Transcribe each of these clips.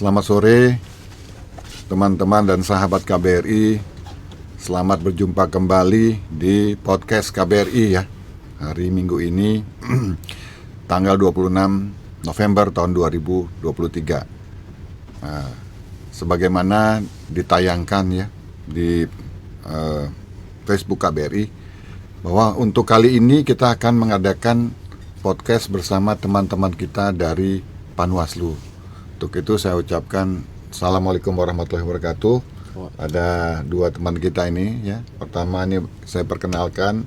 Selamat sore teman-teman dan sahabat KBRI. Selamat berjumpa kembali di podcast KBRI ya. Hari Minggu ini tanggal 26 November tahun 2023. Sebagaimana ditayangkan ya di Facebook KBRI, bahwa untuk kali ini kita akan mengadakan podcast bersama teman-teman kita dari Panwaslu. Untuk itu saya ucapkan Assalamualaikum warahmatullahi wabarakatuh. Ada dua teman kita ini ya. Pertama ini saya perkenalkan,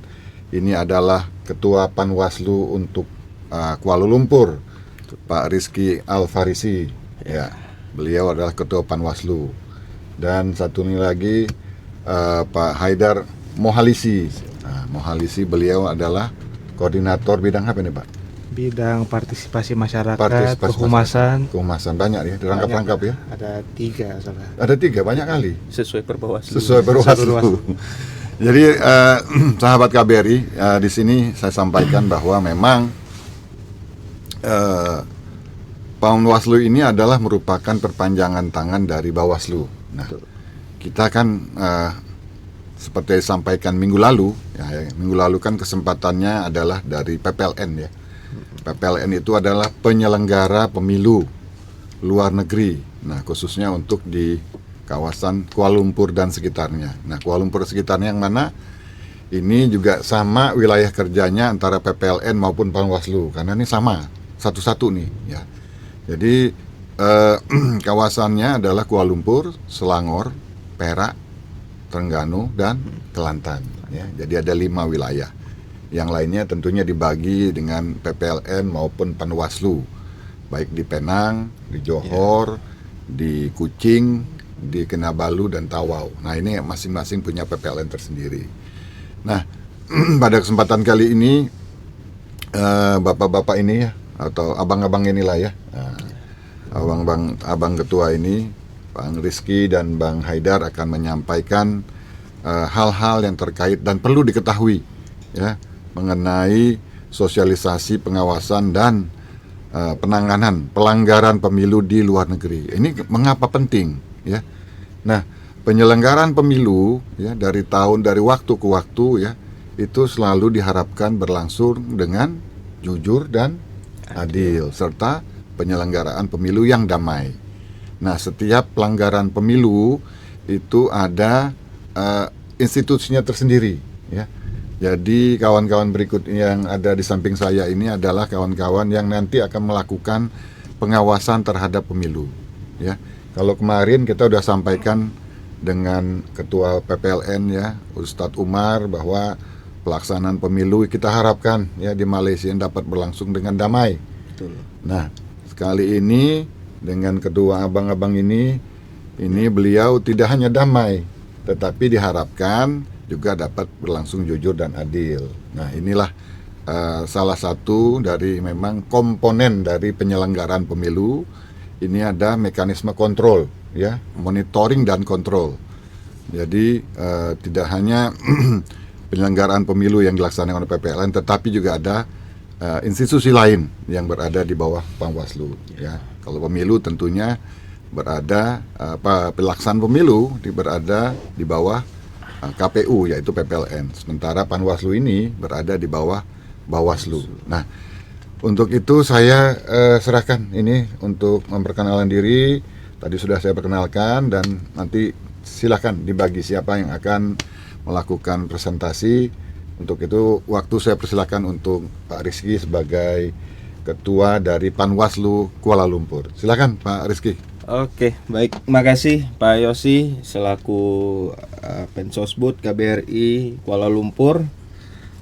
ini adalah Ketua Panwaslu untuk Kuala Lumpur, Pak Rizky Al-Farisi ya. Beliau adalah Ketua Panwaslu. Dan satu ini lagi Pak Haidar Mohalisi. Mohalisi beliau adalah koordinator bidang apa nih Pak? Bidang partisipasi masyarakat, kehumasan banyak ya, dirangkap-rangkap ya. Ada 3 salah. Ada 3, banyak kali. Sesuai Perbawaslu. Jadi sahabat KBRI, di sini saya sampaikan bahwa memang Panwaslu ini adalah merupakan perpanjangan tangan dari Bawaslu. Nah, kita kan seperti disampaikan minggu lalu kan kesempatannya adalah dari PPLN ya. PPLN itu adalah penyelenggara pemilu luar negeri Nah, khususnya untuk di kawasan Kuala Lumpur dan sekitarnya. Nah, Kuala Lumpur sekitarnya yang mana? Ini juga sama wilayah kerjanya antara PPLN maupun Panwaslu, karena ini sama satu-satu nih ya. Jadi kawasannya adalah Kuala Lumpur, Selangor, Perak, Terengganu, dan Kelantan ya. Jadi ada 5 wilayah. Yang lainnya tentunya dibagi dengan PPLN maupun Panwaslu, baik di Penang, di Johor, di Kuching, di Kinabalu dan Tawau. Nah, ini masing-masing punya PPLN tersendiri. Nah, pada kesempatan kali ini bapak-bapak ini ya, atau abang-abang inilah ya, abang ketua ini, Bang Rizky dan Bang Haidar akan menyampaikan hal-hal yang terkait dan perlu diketahui ya mengenai sosialisasi pengawasan dan penanganan pelanggaran pemilu di luar negeri. Ini mengapa penting ya? Nah, penyelenggaraan pemilu ya dari waktu ke waktu ya itu selalu diharapkan berlangsung dengan jujur dan adil serta penyelenggaraan pemilu yang damai. Nah, setiap pelanggaran pemilu itu ada institusinya tersendiri ya. Jadi kawan-kawan berikut yang ada di samping saya ini adalah kawan-kawan yang nanti akan melakukan pengawasan terhadap pemilu ya. Kalau kemarin kita sudah sampaikan dengan Ketua PPLN ya, Ustadz Umar, bahwa pelaksanaan pemilu kita harapkan ya di Malaysia dapat berlangsung dengan damai. Betul. Nah, sekali ini dengan kedua abang-abang ini beliau tidak hanya damai, tetapi diharapkan juga dapat berlangsung jujur dan adil. Nah, inilah salah satu dari memang komponen dari penyelenggaraan pemilu. Ini ada mekanisme kontrol, ya, monitoring dan kontrol. Jadi tidak hanya penyelenggaraan pemilu yang dilaksanakan oleh PPLN, tetapi juga ada institusi lain yang berada di bawah Panwaslu. Ya, kalau pemilu tentunya berada pelaksanaan pemilu berada di bawah KPU yaitu PPLN. Sementara Panwaslu ini berada di bawah Bawaslu. Nah, untuk itu saya serahkan ini untuk memperkenalkan diri. Tadi sudah saya perkenalkan dan nanti silakan dibagi siapa yang akan melakukan presentasi. Untuk itu waktu saya persilakan untuk Pak Rizky sebagai Ketua dari Panwaslu Kuala Lumpur. Silakan Pak Rizky. Oke, baik. Makasih Pak Yosi selaku Pensosbud KBRI Kuala Lumpur.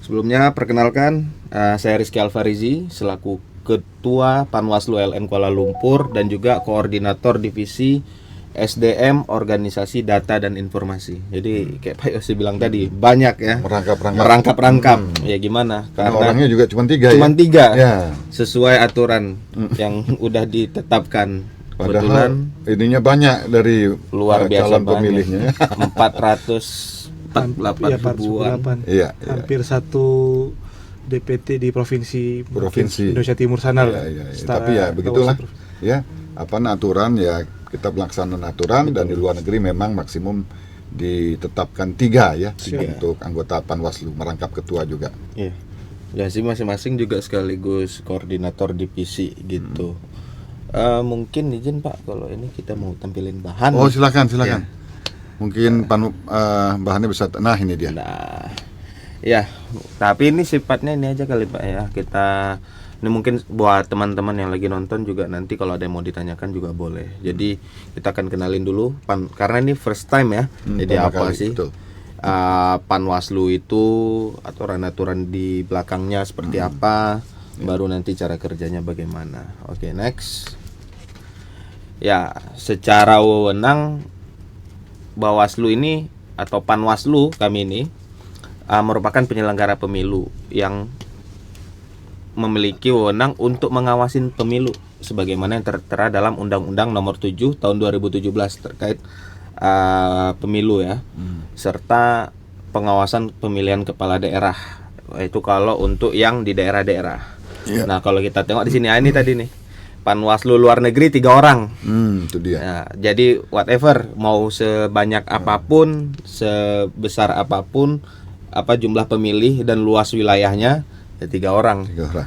Sebelumnya perkenalkan saya Rizky Alfarizi selaku Ketua Panwaslu LN Kuala Lumpur dan juga Koordinator Divisi SDM Organisasi Data dan Informasi. Jadi kayak Pak Yosi bilang tadi banyak ya merangkap ya gimana? Karena orangnya juga cuma 3 cuma 3 ya. Sesuai aturan yang udah ditetapkan. Padahal ininya banyak dari luar biasa calon pemilihnya. 448 ribuan. Iya, hampir satu DPT di provinsi Indonesia Timur sana lah. Iya. Tapi ya begitulah ya, aturan ya, kita pelaksanaan aturan dan di luar negeri memang maksimum ditetapkan 3 ya. Untuk anggota Panwaslu merangkap ketua juga. Iya. Ya sih, masing-masing juga sekaligus koordinator divisi gitu. Mungkin izin Pak, kalau ini kita mau tampilin bahan. Oh, silakan. Ya. Mungkin bahannya bisa. Nah, ini dia. Nah, ya, tapi ini sifatnya ini aja kali Pak ya. Ini mungkin buat teman-teman yang lagi nonton juga, nanti kalau ada yang mau ditanyakan juga boleh. Jadi kita akan kenalin dulu karena ini first time ya. Jadi apa sih? Betul. Panwaslu itu aturan-aturan di belakangnya seperti apa, baru nanti cara kerjanya bagaimana. Oke, next. Ya, secara wewenang Bawaslu ini atau Panwaslu kami ini merupakan penyelenggara pemilu yang memiliki wewenang untuk mengawasin pemilu sebagaimana yang tertera dalam Undang-Undang Nomor 7 Tahun 2017 terkait pemilu ya, serta pengawasan pemilihan kepala daerah. Itu kalau untuk yang di daerah-daerah. Yeah. Nah, kalau kita tengok di sini ini tadi nih, Panwaslu luar negeri 3 orang. Itu dia. Nah, jadi whatever, mau sebanyak apapun, sebesar apapun, jumlah pemilih dan luas wilayahnya, ya 3 orang. 3 orang.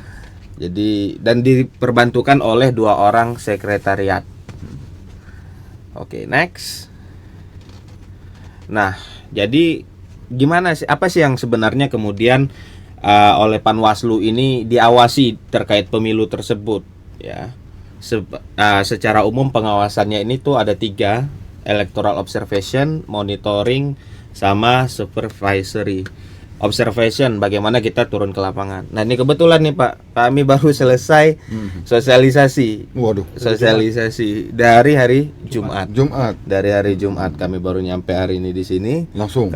Jadi dan diperbantukan oleh 2 orang sekretariat. Oke, next. Nah, jadi gimana sih, apa sih yang sebenarnya kemudian oleh Panwaslu ini diawasi terkait pemilu tersebut ya? Secara umum pengawasannya ini tuh ada 3: electoral observation, monitoring, sama supervisory. Observation, bagaimana kita turun ke lapangan. Nah, ini kebetulan nih Pak, kami baru selesai sosialisasi. Waduh. Sosialisasi dari hari Jumat. Jumat Dari hari Jumat kami baru nyampe hari ini di sini. langsung.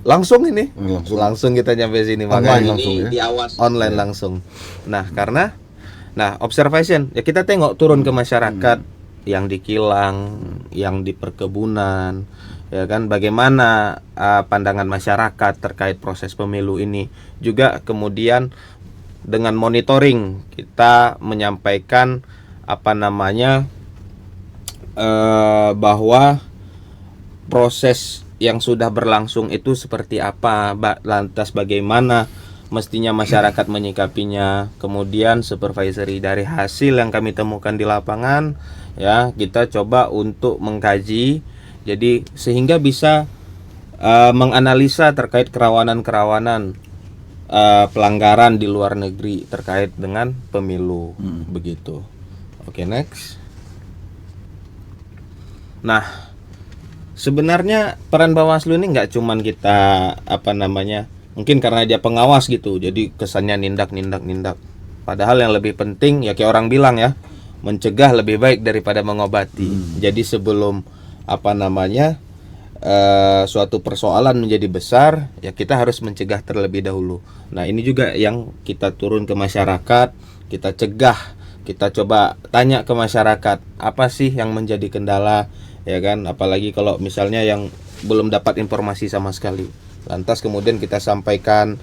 Langsung ini. Langsung Kita nyampe sini. Online Makanya langsung ini ya? diawasi online langsung. Nah, karena observation ya, kita tengok turun ke masyarakat yang di kilang, yang di perkebunan, ya kan, bagaimana pandangan masyarakat terkait proses pemilu ini. Juga kemudian dengan monitoring kita menyampaikan bahwa proses yang sudah berlangsung itu seperti apa, lantas bagaimana mestinya masyarakat menyikapinya. Kemudian supervisory, dari hasil yang kami temukan di lapangan ya, kita coba untuk mengkaji, jadi sehingga bisa menganalisa terkait kerawanan-kerawanan pelanggaran di luar negeri terkait dengan pemilu. Begitu. Oke, next. Nah, sebenarnya peran Bawaslu ini nggak cuman kita mungkin karena dia pengawas gitu, jadi kesannya nindak. Padahal yang lebih penting ya, kayak orang bilang ya, mencegah lebih baik daripada mengobati. Jadi sebelum suatu persoalan menjadi besar, ya kita harus mencegah terlebih dahulu. Nah, ini juga yang kita turun ke masyarakat, kita cegah, kita coba tanya ke masyarakat apa sih yang menjadi kendala, ya kan, apalagi kalau misalnya yang belum dapat informasi sama sekali. Lantas kemudian kita sampaikan,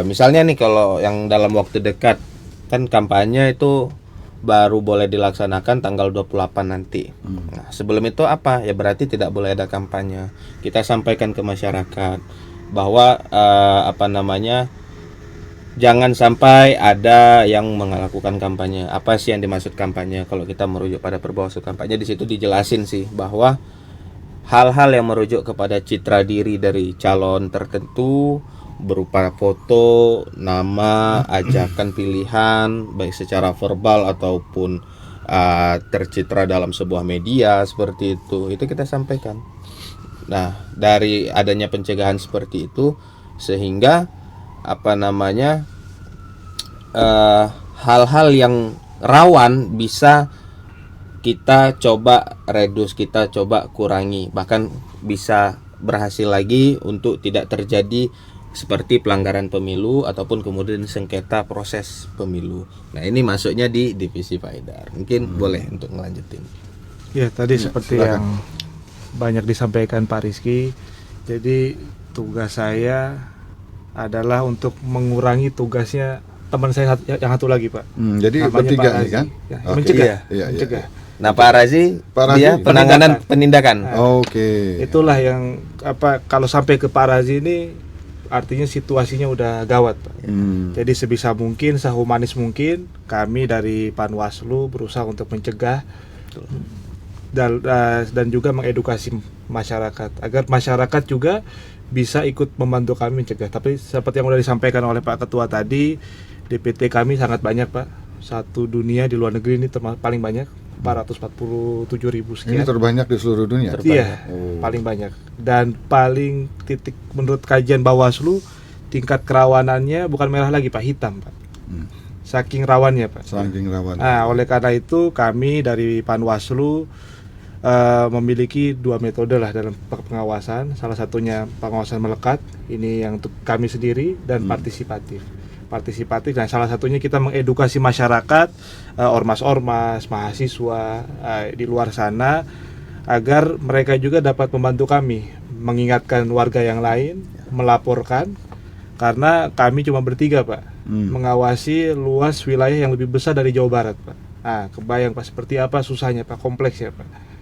misalnya nih kalau yang dalam waktu dekat kan kampanye itu baru boleh dilaksanakan tanggal 28 nanti. Nah, sebelum itu apa? Ya berarti tidak boleh ada kampanye. Kita sampaikan ke masyarakat bahwa jangan sampai ada yang melakukan kampanye. Apa sih yang dimaksud kampanye? Kalau kita merujuk pada Perbawaslu kampanye, di situ dijelasin sih bahwa hal-hal yang merujuk kepada citra diri dari calon tertentu berupa foto, nama, ajakan pilihan, baik secara verbal ataupun tercitra dalam sebuah media seperti itu kita sampaikan. Nah, dari adanya pencegahan seperti itu, sehingga hal-hal yang rawan bisa kita coba reduce, kita coba kurangi, bahkan bisa berhasil lagi untuk tidak terjadi seperti pelanggaran pemilu ataupun kemudian sengketa proses pemilu. Nah, ini masuknya di divisi Pak Haidar. Mungkin boleh untuk ngelanjutin. Ya, tadi seperti silakan. yang banyak disampaikan Pak Rizky. Jadi tugas saya adalah untuk mengurangi tugasnya teman saya yang satu lagi, Pak. Jadi Namanya bertiga Pak nih Razi. kan? Ya, Oke. mencegah. Iya. Mencegah. Nah, Pak Razi, dia Razi. penanganan penindakan. Oke. Itulah yang kalau sampai ke Pak Razi ini artinya situasinya udah gawat, Pak. Jadi sebisa mungkin, sehumanis mungkin, kami dari Panwaslu berusaha untuk mencegah dan juga mengedukasi masyarakat agar masyarakat juga bisa ikut membantu kami mencegah. Tapi seperti yang sudah disampaikan oleh Pak Ketua tadi, DPT kami sangat banyak, Pak. Satu dunia di luar negeri ini paling banyak, 447.000 sekian. Ini terbanyak di seluruh dunia. Iya, paling banyak. Dan paling titik menurut kajian Bawaslu, tingkat kerawanannya bukan merah lagi, Pak, hitam, Pak. Saking rawannya, Pak. Saking rawan. Nah, oleh karena itu kami dari Panwaslu memiliki 2 metode lah dalam pengawasan. Salah satunya pengawasan melekat, ini yang untuk kami sendiri, dan partisipatif. Dan salah satunya kita mengedukasi masyarakat, ormas-ormas, mahasiswa di luar sana, agar mereka juga dapat membantu kami mengingatkan warga yang lain, melaporkan, karena kami cuma bertiga, Pak, mengawasi luas wilayah yang lebih besar dari Jawa Barat, Pak. Nah, kebayang, Pak, seperti apa susahnya, Pak, kompleksnya, Pak.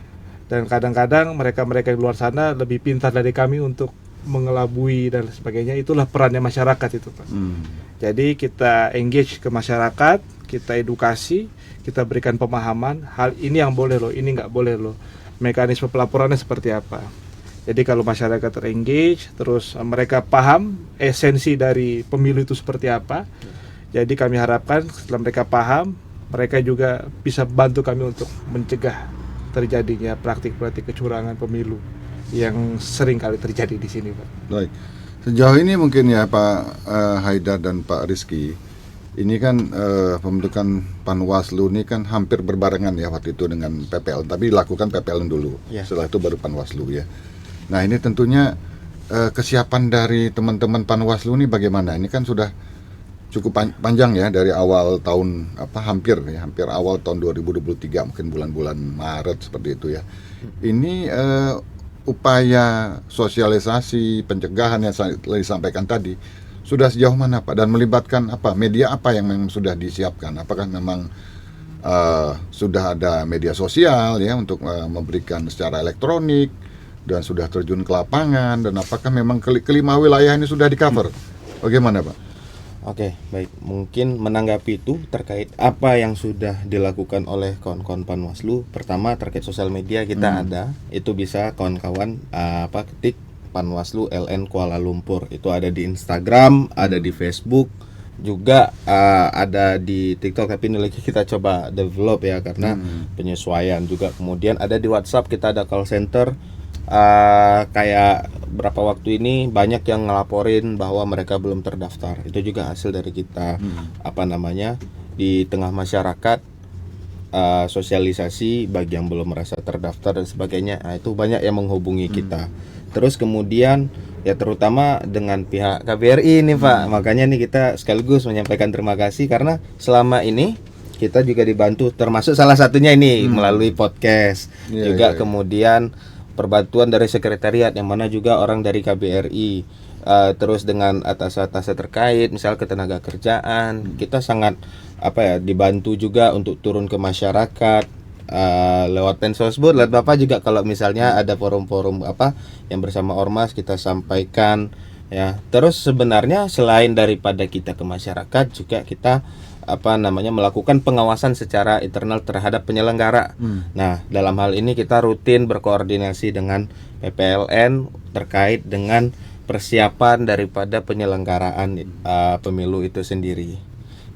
Dan kadang-kadang mereka-mereka di luar sana lebih pintar dari kami untuk mengelabui dan sebagainya. Itulah perannya masyarakat itu, Pak. Jadi kita engage ke masyarakat, kita edukasi, kita berikan pemahaman, hal ini yang boleh loh, ini nggak boleh loh. mekanisme pelaporannya seperti apa. Jadi kalau masyarakat terengage, terus mereka paham esensi dari pemilu itu seperti apa. Jadi kami harapkan setelah mereka paham, mereka juga bisa bantu kami untuk mencegah terjadinya praktik-praktik kecurangan pemilu yang sering kali terjadi di sini, Pak. Baik. Sejauh ini mungkin ya Pak Haidar dan Pak Rizky, ini kan pembentukan Panwaslu ini kan hampir berbarengan ya waktu itu dengan PPL, tapi dilakukan PPL dulu, setelah itu baru Panwaslu ya. Nah ini tentunya kesiapan dari teman-teman Panwaslu ini bagaimana? Ini kan sudah cukup panjang ya dari awal tahun hampir awal tahun 2023, mungkin bulan-bulan Maret seperti itu ya. Ini upaya sosialisasi pencegahan yang disampaikan tadi sudah sejauh mana Pak, dan melibatkan media apa yang memang sudah disiapkan? Apakah memang sudah ada media sosial ya untuk memberikan secara elektronik dan sudah terjun ke lapangan, dan apakah memang kelima wilayah ini sudah di cover? Bagaimana Pak? Oke, baik. Mungkin menanggapi itu terkait apa yang sudah dilakukan oleh kawan-kawan Panwaslu. Pertama terkait sosial media kita ada, itu bisa kawan-kawan ketik Panwaslu LN Kuala Lumpur. Itu ada di Instagram, ada di Facebook, juga ada di TikTok. Tapi ini lagi kita coba develop ya karena penyesuaian juga. Kemudian ada di WhatsApp, kita ada call center. Kayak berapa waktu ini banyak yang ngelaporin bahwa mereka belum terdaftar. Itu juga hasil dari kita di tengah masyarakat, sosialisasi bagi yang belum merasa terdaftar dan sebagainya. Nah, itu banyak yang menghubungi kita. Terus kemudian ya terutama dengan pihak KBRI ini Pak. Makanya nih kita sekaligus menyampaikan terima kasih karena selama ini kita juga dibantu, termasuk salah satunya ini melalui podcast. Kemudian perbantuan dari sekretariat yang mana juga orang dari KBRI, terus dengan atas-atasnya terkait misal ketenaga kerjaan, kita sangat dibantu juga untuk turun ke masyarakat lewat Pensosbud, lewat Bapak juga kalau misalnya ada forum-forum yang bersama Ormas kita sampaikan ya. Terus sebenarnya selain daripada kita ke masyarakat juga kita melakukan pengawasan secara internal terhadap penyelenggara. Nah, dalam hal ini kita rutin berkoordinasi dengan PPLN terkait dengan persiapan daripada penyelenggaraan pemilu itu sendiri.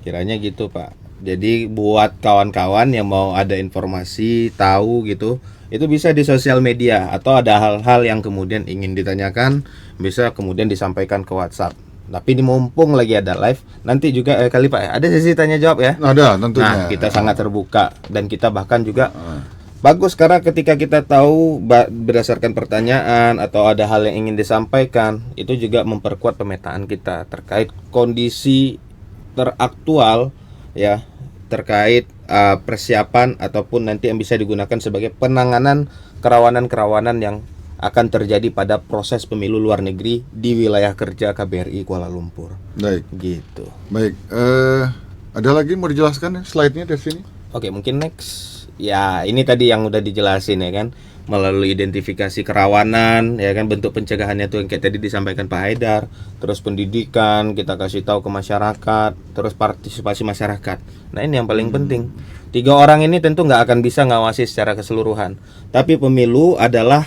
Kiranya gitu, Pak. Jadi buat kawan-kawan yang mau ada informasi, tahu gitu, itu bisa di sosial media atau ada hal-hal yang kemudian ingin ditanyakan, bisa kemudian disampaikan ke WhatsApp. Tapi ini mumpung lagi ada live, nanti juga kali Pak ada sesi tanya jawab ya. Ada tentunya. Nah, kita sangat terbuka dan kita bahkan juga bagus karena ketika kita tahu berdasarkan pertanyaan atau ada hal yang ingin disampaikan, itu juga memperkuat pemetaan kita terkait kondisi teraktual ya, terkait persiapan ataupun nanti yang bisa digunakan sebagai penanganan kerawanan-kerawanan yang akan terjadi pada proses pemilu luar negeri di wilayah kerja KBRI Kuala Lumpur. Baik. Gitu. Baik. Ada lagi mau dijelaskan slide-nya dari sini? Oke, mungkin next. Ya, ini tadi yang udah dijelasin ya kan, melalui identifikasi kerawanan ya kan, bentuk pencegahannya tuh yang kayak tadi disampaikan Pak Haidar, terus pendidikan kita kasih tahu ke masyarakat, terus partisipasi masyarakat. Nah, ini yang paling penting. 3 orang ini tentu nggak akan bisa ngawasi secara keseluruhan. Tapi pemilu adalah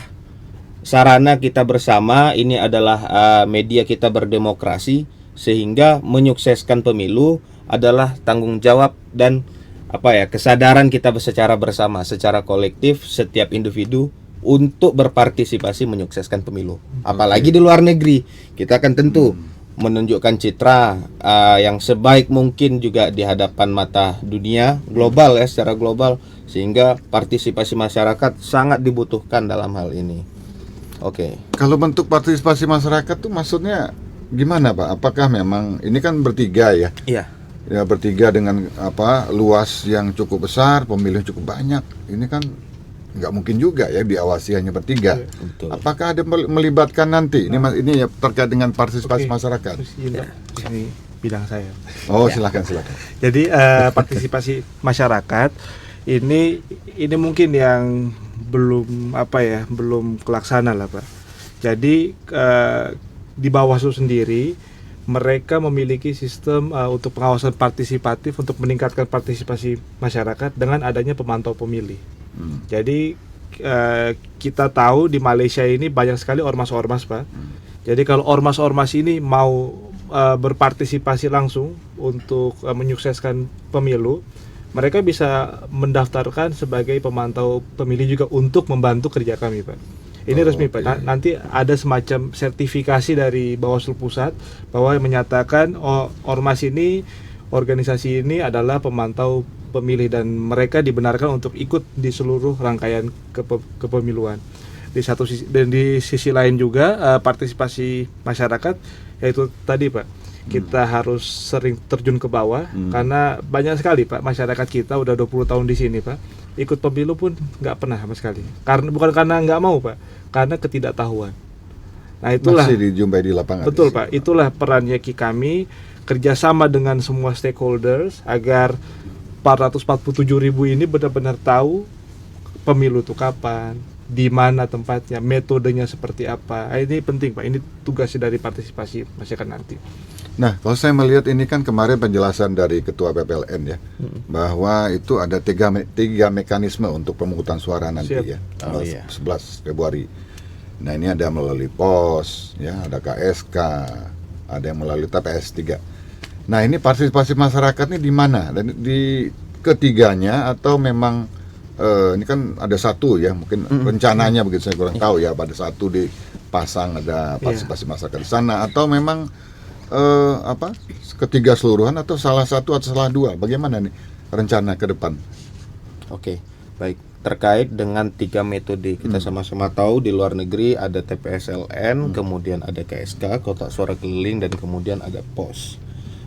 sarana kita bersama, ini adalah media kita berdemokrasi, sehingga menyukseskan pemilu adalah tanggung jawab dan kesadaran kita secara bersama, secara kolektif setiap individu untuk berpartisipasi menyukseskan pemilu. Apalagi di luar negeri, kita akan tentu menunjukkan citra yang sebaik mungkin juga di hadapan mata dunia global ya, secara global, sehingga partisipasi masyarakat sangat dibutuhkan dalam hal ini. Oke. Kalau bentuk partisipasi masyarakat tuh maksudnya gimana Pak? Apakah memang ini kan bertiga ya? Iya. Ya bertiga dengan luas yang cukup besar, pemilih cukup banyak. Ini kan nggak mungkin juga ya diawasi hanya bertiga. Betul. Apakah ada melibatkan nanti? Ini ya terkait dengan partisipasi masyarakat. Ini bidang saya. Oh silakan. Jadi partisipasi masyarakat ini mungkin yang belum belum kelaksana lah Pak. Jadi di Bawaslu sendiri mereka memiliki sistem untuk pengawasan partisipatif untuk meningkatkan partisipasi masyarakat dengan adanya pemantau pemilih. Jadi kita tahu di Malaysia ini banyak sekali ormas-ormas, Pak. Jadi kalau ormas-ormas ini mau berpartisipasi langsung untuk menyukseskan pemilu, mereka bisa mendaftarkan sebagai pemantau pemilih juga untuk membantu kerja kami, Pak. Ini resmi, Pak. Nanti ada semacam sertifikasi dari Bawaslu Pusat bahwa menyatakan ormas ini, organisasi ini adalah pemantau pemilih dan mereka dibenarkan untuk ikut di seluruh rangkaian kepemiluan. Di satu sisi dan di sisi lain juga partisipasi masyarakat, yaitu tadi, Pak, kita harus sering terjun ke bawah karena banyak sekali, Pak, masyarakat kita udah 20 tahun di sini, Pak, ikut pemilu pun nggak pernah sama sekali. Bukan karena nggak mau, Pak, karena ketidaktahuan. Nah, itulah masih dijumpai di lapangan. Betul, Pak. Itulah perannya kami kerjasama dengan semua stakeholders agar 447.000 ini benar-benar tahu pemilu itu kapan, di mana tempatnya, metodenya seperti apa. Ini penting, Pak. Ini tugasnya dari partisipasi masyarakat nanti. Nah, kalau saya melihat ini kan kemarin penjelasan dari Ketua PPLN ya, bahwa itu ada tiga mekanisme untuk pemungutan suara nanti. Siap. Ya, Oh, iya. 11 Februari. Nah, ini ada melalui pos, ya, ada KSK, ada yang melalui TPS 3. Nah, ini partisipasi masyarakat ini di mana? Dan di ketiganya atau memang ini kan ada satu ya, mungkin rencananya begitu, saya kurang tahu ya, pada satu dipasang ada partisipasi masyarakat di sana, atau memang ketiga seluruhan atau salah satu atau salah dua, bagaimana nih rencana ke depan? Oke, baik. Terkait dengan 3 metode, kita sama-sama tahu di luar negeri ada TPSLN, kemudian ada KSK, kotak suara keliling, dan kemudian ada pos.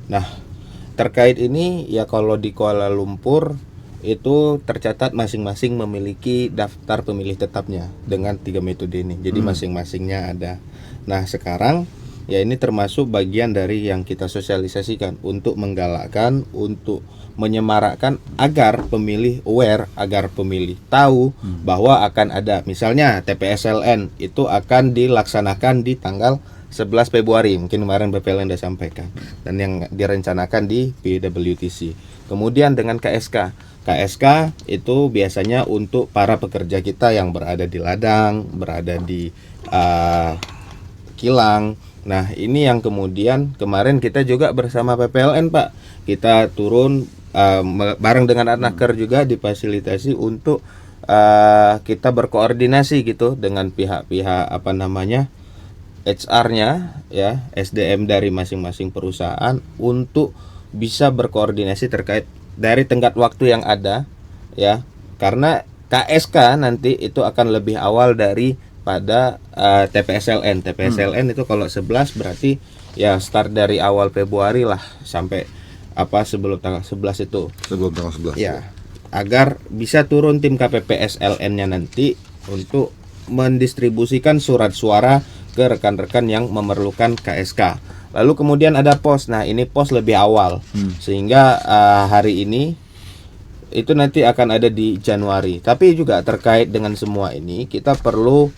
Nah, terkait ini ya, kalau di Kuala Lumpur itu tercatat masing-masing memiliki daftar pemilih tetapnya dengan 3 metode ini. Jadi masing-masingnya ada. Nah, sekarang ya ini termasuk bagian dari yang kita sosialisasikan untuk menggalakkan, untuk menyemarakkan agar pemilih aware, agar pemilih tahu bahwa akan ada, misalnya TPSLN itu akan dilaksanakan di tanggal 11 Februari, mungkin kemarin BPLN sudah sampaikan, dan yang direncanakan di PWTC. Kemudian dengan KSK itu biasanya untuk para pekerja kita yang berada di ladang, berada di kilang. Nah, ini yang kemudian kemarin kita juga bersama PPLN, Pak, kita turun bareng dengan Atnaker juga difasilitasi untuk kita berkoordinasi gitu dengan pihak-pihak HR-nya ya, SDM dari masing-masing perusahaan untuk bisa berkoordinasi terkait dari tenggat waktu yang ada ya, karena KSK nanti itu akan lebih awal daripada TPSLN. TPSLN itu kalau 11 berarti ya start dari awal Februari lah sampai sebelum tanggal 11 itu. Sebelum tanggal 11. Ya, agar bisa turun tim KPPSLN-nya nanti untuk mendistribusikan surat suara ke rekan-rekan yang memerlukan KSK. Lalu kemudian ada pos. Nah, ini pos lebih awal. Sehingga hari ini itu nanti akan ada di Januari. Tapi juga terkait dengan semua ini kita perlu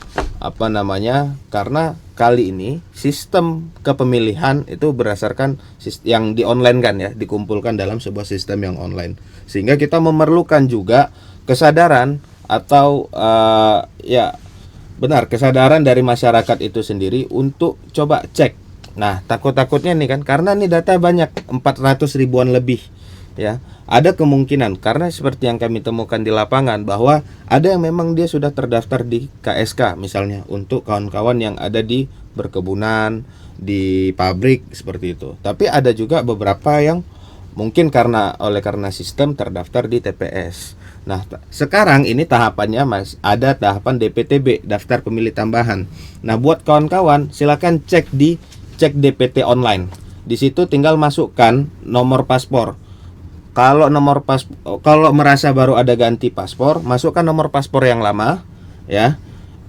karena kali ini sistem kepemilihan itu berdasarkan yang di online kan ya, dikumpulkan dalam sebuah sistem yang online. Sehingga kita memerlukan juga kesadaran atau kesadaran dari masyarakat itu sendiri untuk coba cek. Nah, takut-takutnya nih kan, karena nih data banyak, 400 ribuan lebih ya. Ada kemungkinan karena seperti yang kami temukan di lapangan bahwa ada yang memang dia sudah terdaftar di KSK misalnya untuk kawan-kawan yang ada di perkebunan, di pabrik seperti itu. Tapi ada juga beberapa yang mungkin karena sistem terdaftar di TPS. Nah, sekarang ini tahapannya ada tahapan DPTB, daftar pemilih tambahan. Nah, buat kawan-kawan silakan cek DPT online. Di situ tinggal masukkan nomor paspor. Kalau merasa baru ada ganti paspor, masukkan nomor paspor yang lama ya.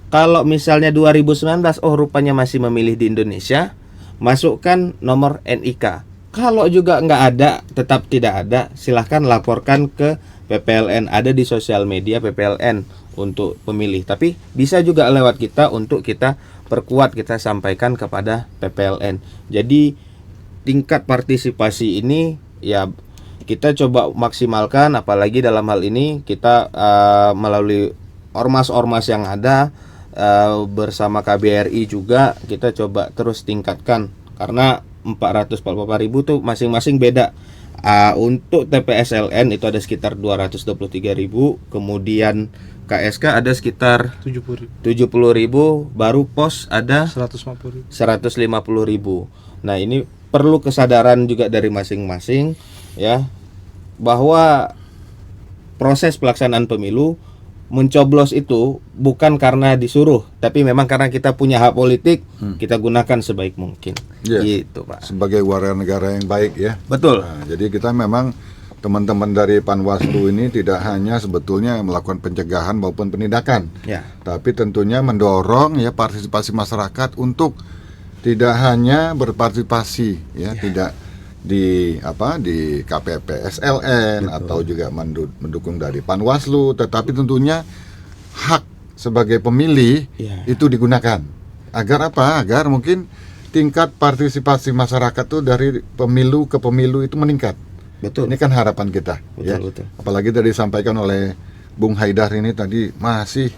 Kalau misalnya 2019 rupanya masih memilih di Indonesia, masukkan nomor NIK. Kalau juga nggak ada, tetap tidak ada, silahkan laporkan ke PPLN. Ada di sosial media PPLN untuk pemilih. Tapi bisa juga lewat kita untuk kita perkuat, kita sampaikan kepada PPLN. Jadi tingkat partisipasi ini ya kita coba maksimalkan, apalagi dalam hal ini kita melalui ormas-ormas yang ada bersama KBRI juga kita coba terus tingkatkan karena 444.000 tuh masing-masing beda. Untuk TPSLN itu ada sekitar 223.000, kemudian KSK ada sekitar 70.000, baru pos ada 150.000. 150.000. Nah, ini perlu kesadaran juga dari masing-masing ya bahwa proses pelaksanaan pemilu mencoblos itu bukan karena disuruh, tapi memang karena kita punya hak politik, kita gunakan sebaik mungkin. Gitu, Pak. Sebagai warga negara yang baik ya. Betul. Nah, jadi kita memang teman-teman dari Panwaslu ini tidak hanya sebetulnya melakukan pencegahan maupun penindakan, Ya. tapi tentunya mendorong ya partisipasi masyarakat untuk tidak hanya berpartisipasi ya, tidak di KPPSLN atau juga mendukung dari Panwaslu, tetapi tentunya hak sebagai pemilih itu digunakan agar apa? Agar mungkin tingkat partisipasi masyarakat tuh dari pemilu ke pemilu itu meningkat. Betul. Ini kan harapan kita, ya. Betul. Apalagi tadi disampaikan oleh Bung Haidar ini tadi masih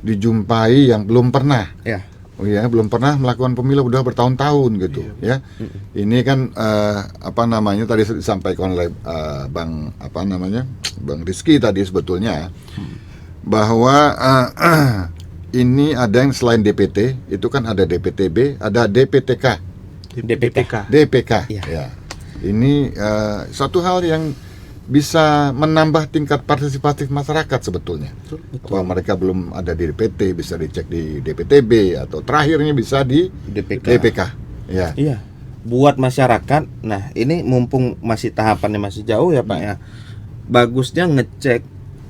dijumpai yang belum pernah. Ya. Oh ya, belum pernah melakukan pemilu udah bertahun-tahun gitu, ya. Ini kan tadi disampaikan oleh Bang Rizky tadi sebetulnya bahwa ini ada yang selain DPT itu kan ada DPTB, ada DPTK, DPK. Ya. Ya. Ini suatu hal yang bisa menambah tingkat partisipatif masyarakat sebetulnya. Bahwa mereka belum ada di DPT bisa dicek di DPTB atau terakhirnya bisa di DPK. Ya. Iya. Buat masyarakat. Nah, ini mumpung masih tahapannya masih jauh ya, Pak ya. Bagusnya ngecek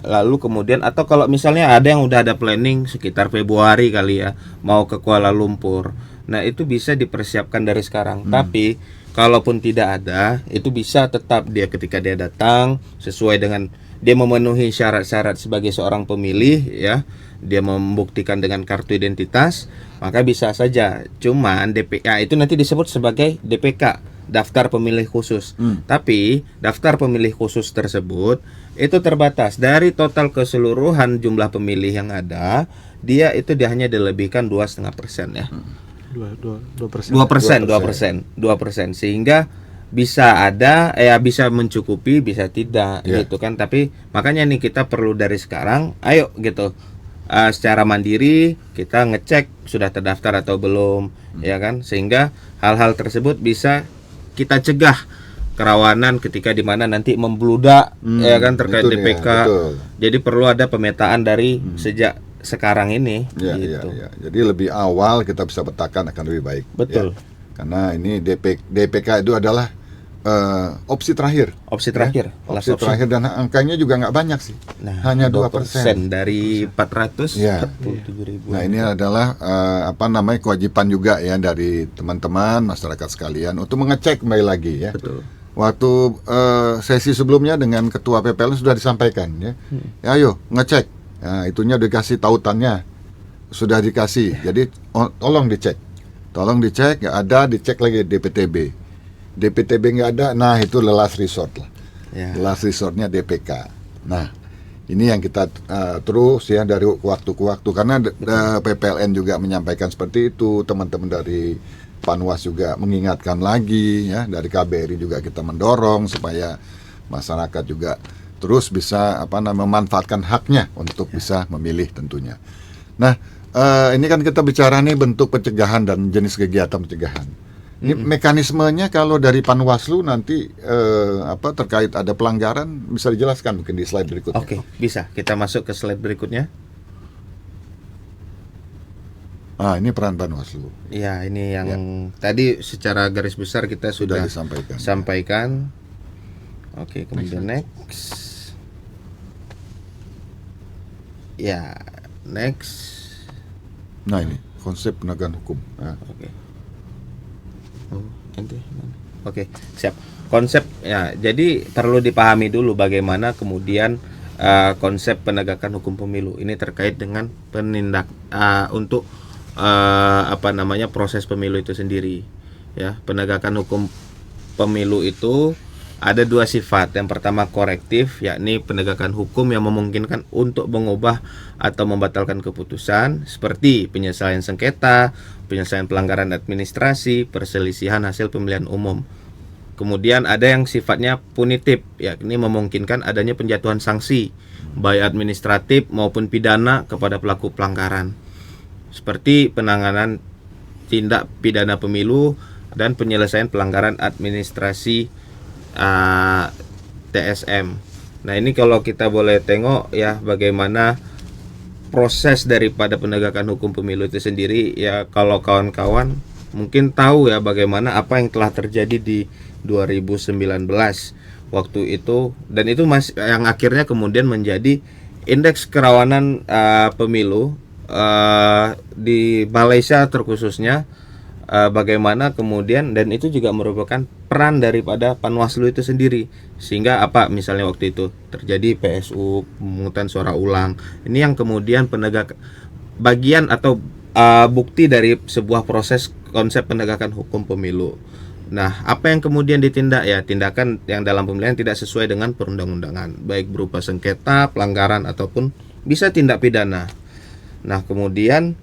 lalu kemudian atau kalau misalnya ada yang udah ada planning sekitar Februari kali ya mau ke Kuala Lumpur. Nah, itu bisa dipersiapkan dari sekarang. Tapi kalaupun tidak ada, itu bisa tetap dia ketika dia datang sesuai dengan dia memenuhi syarat-syarat sebagai seorang pemilih ya, dia membuktikan dengan kartu identitas, maka bisa saja. Cuman DPK itu nanti disebut sebagai DPK, daftar pemilih khusus. Tapi daftar pemilih khusus tersebut itu terbatas dari total keseluruhan jumlah pemilih yang ada, dia hanya dilebihkan 2,5% ya. 2%, sehingga bisa ada bisa mencukupi, bisa tidak gitu kan. Tapi makanya nih kita perlu dari sekarang ayo gitu secara mandiri kita ngecek sudah terdaftar atau belum ya kan, sehingga hal-hal tersebut bisa kita cegah kerawanan ketika di mana nanti membludak ya kan terkait DPK. Jadi perlu ada pemetaan dari sejak sekarang ini gitu. Jadi lebih awal kita bisa petakan akan lebih baik. Betul. Ya. Karena ini DPK itu adalah opsi terakhir. Opsi terakhir. Opsi terakhir dan angkanya juga nggak banyak sih. Nah, hanya 2% dari 447.000. Nah, ini adalah kewajiban juga ya dari teman-teman masyarakat sekalian untuk mengecek kembali lagi ya. Betul. Waktu sesi sebelumnya dengan Ketua PPL sudah disampaikan ya. Ya ayo ngecek. Nah, itunya dikasih tautannya. Sudah dikasih. Jadi tolong dicek. Tolong dicek, nggak ada dicek lagi DPTB. DPTB nggak ada, nah itu last resort lah. Last resortnya DPK. Nah, ini yang kita terus ya dari waktu ke waktu karena PPLN juga menyampaikan seperti itu, teman-teman dari Panwas juga mengingatkan lagi ya, dari KBRI juga kita mendorong supaya masyarakat juga terus bisa memanfaatkan haknya untuk bisa memilih tentunya. Nah, ini kan kita bicara nih bentuk pencegahan dan jenis kegiatan pencegahan. Ini mekanismenya kalau dari Panwaslu nanti terkait ada pelanggaran bisa dijelaskan mungkin di slide berikutnya. Oke, bisa. Kita masuk ke slide berikutnya. Ini peran Panwaslu. Ya, ini yang tadi secara garis besar kita sudah sampaikan. Oke, kemudian next. Ya, next. Nah, ini konsep penegakan hukum. Oke, siap. Konsep ya, jadi perlu dipahami dulu bagaimana kemudian konsep penegakan hukum pemilu ini terkait dengan untuk proses pemilu itu sendiri. Ya, penegakan hukum pemilu itu ada dua sifat. Yang pertama korektif, yakni penegakan hukum yang memungkinkan untuk mengubah atau membatalkan keputusan, seperti penyelesaian sengketa, penyelesaian pelanggaran administrasi, perselisihan hasil pemilihan umum. Kemudian ada yang sifatnya punitif, yakni memungkinkan adanya penjatuhan sanksi, baik administratif maupun pidana kepada pelaku pelanggaran, seperti penanganan tindak pidana pemilu dan penyelesaian pelanggaran administrasi TSM. Nah, ini kalau kita boleh tengok ya bagaimana proses daripada penegakan hukum pemilu itu sendiri. Ya, kalau kawan-kawan mungkin tahu ya bagaimana apa yang telah terjadi di 2019 waktu itu, dan itu yang akhirnya kemudian menjadi indeks kerawanan pemilu di Malaysia terkhususnya. Bagaimana kemudian, dan itu juga merupakan peran daripada Panwaslu itu sendiri, sehingga apa misalnya waktu itu terjadi PSU, pemungutan suara ulang, ini yang kemudian bagian atau bukti dari sebuah proses konsep penegakan hukum pemilu. Nah, apa yang kemudian ditindak ya, tindakan yang dalam pemilihan tidak sesuai dengan perundang-undangan, baik berupa sengketa, pelanggaran ataupun bisa tindak pidana. Nah, kemudian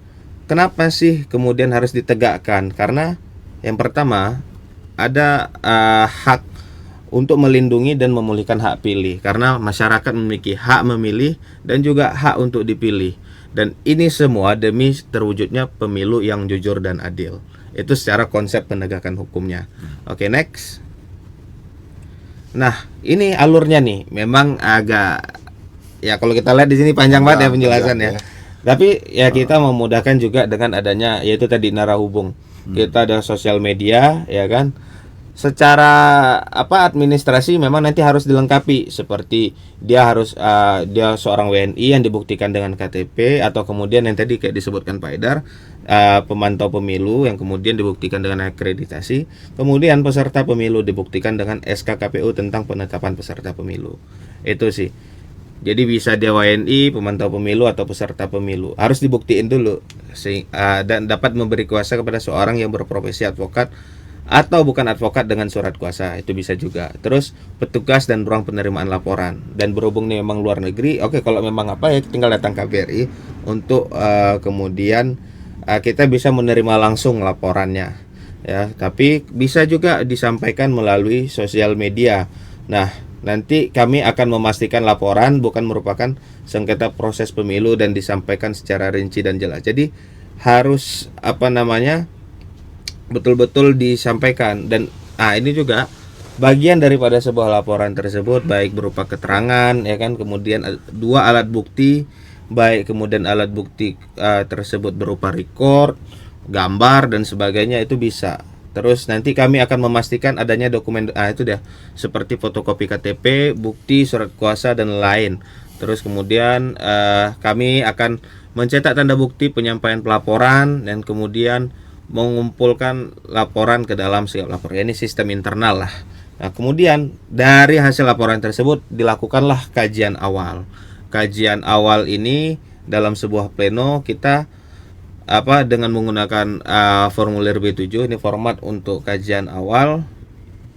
kenapa sih kemudian harus ditegakkan? Karena yang pertama ada hak untuk melindungi dan memulihkan hak pilih, karena masyarakat memiliki hak memilih dan juga hak untuk dipilih, dan ini semua demi terwujudnya pemilu yang jujur dan adil. Itu secara konsep penegakan hukumnya. Oke, next. Nah, ini alurnya nih memang agak ya, kalau kita lihat di sini panjang banget ya penjelasannya. Tapi ya kita memudahkan juga dengan adanya yaitu tadi narahubung. Kita ada sosial media ya kan. Secara administrasi memang nanti harus dilengkapi, seperti dia harus dia seorang WNI yang dibuktikan dengan KTP, atau kemudian yang tadi kayak disebutkan Pak Haidar, pemantau pemilu yang kemudian dibuktikan dengan akreditasi, kemudian peserta pemilu dibuktikan dengan SK KPU tentang penetapan peserta pemilu. Itu sih. Jadi bisa dia WNI, pemantau pemilu atau peserta pemilu, harus dibuktiin dulu dan dapat memberi kuasa kepada seorang yang berprofesi advokat atau bukan advokat dengan surat kuasa, itu bisa juga. Terus petugas dan ruang penerimaan laporan, dan berhubung nih memang luar negeri, oke, kalau memang ya tinggal datang KBRI untuk kemudian kita bisa menerima langsung laporannya ya, tapi bisa juga disampaikan melalui sosial media. Nah, nanti kami akan memastikan laporan bukan merupakan sengketa proses pemilu dan disampaikan secara rinci dan jelas. Jadi harus betul-betul disampaikan. Dan ini juga bagian daripada sebuah laporan tersebut, baik berupa keterangan ya kan, kemudian dua alat bukti, baik kemudian alat bukti tersebut berupa record, gambar dan sebagainya, itu bisa. Terus nanti kami akan memastikan adanya dokumen itu dia, seperti fotokopi KTP, bukti, surat kuasa dan lain. Terus kemudian kami akan mencetak tanda bukti penyampaian pelaporan dan kemudian mengumpulkan laporan ke dalam siap lapor. Ini sistem internal lah. Nah, kemudian dari hasil laporan tersebut dilakukanlah kajian awal. Kajian awal ini dalam sebuah pleno kita dengan menggunakan formulir B7, ini format untuk kajian awal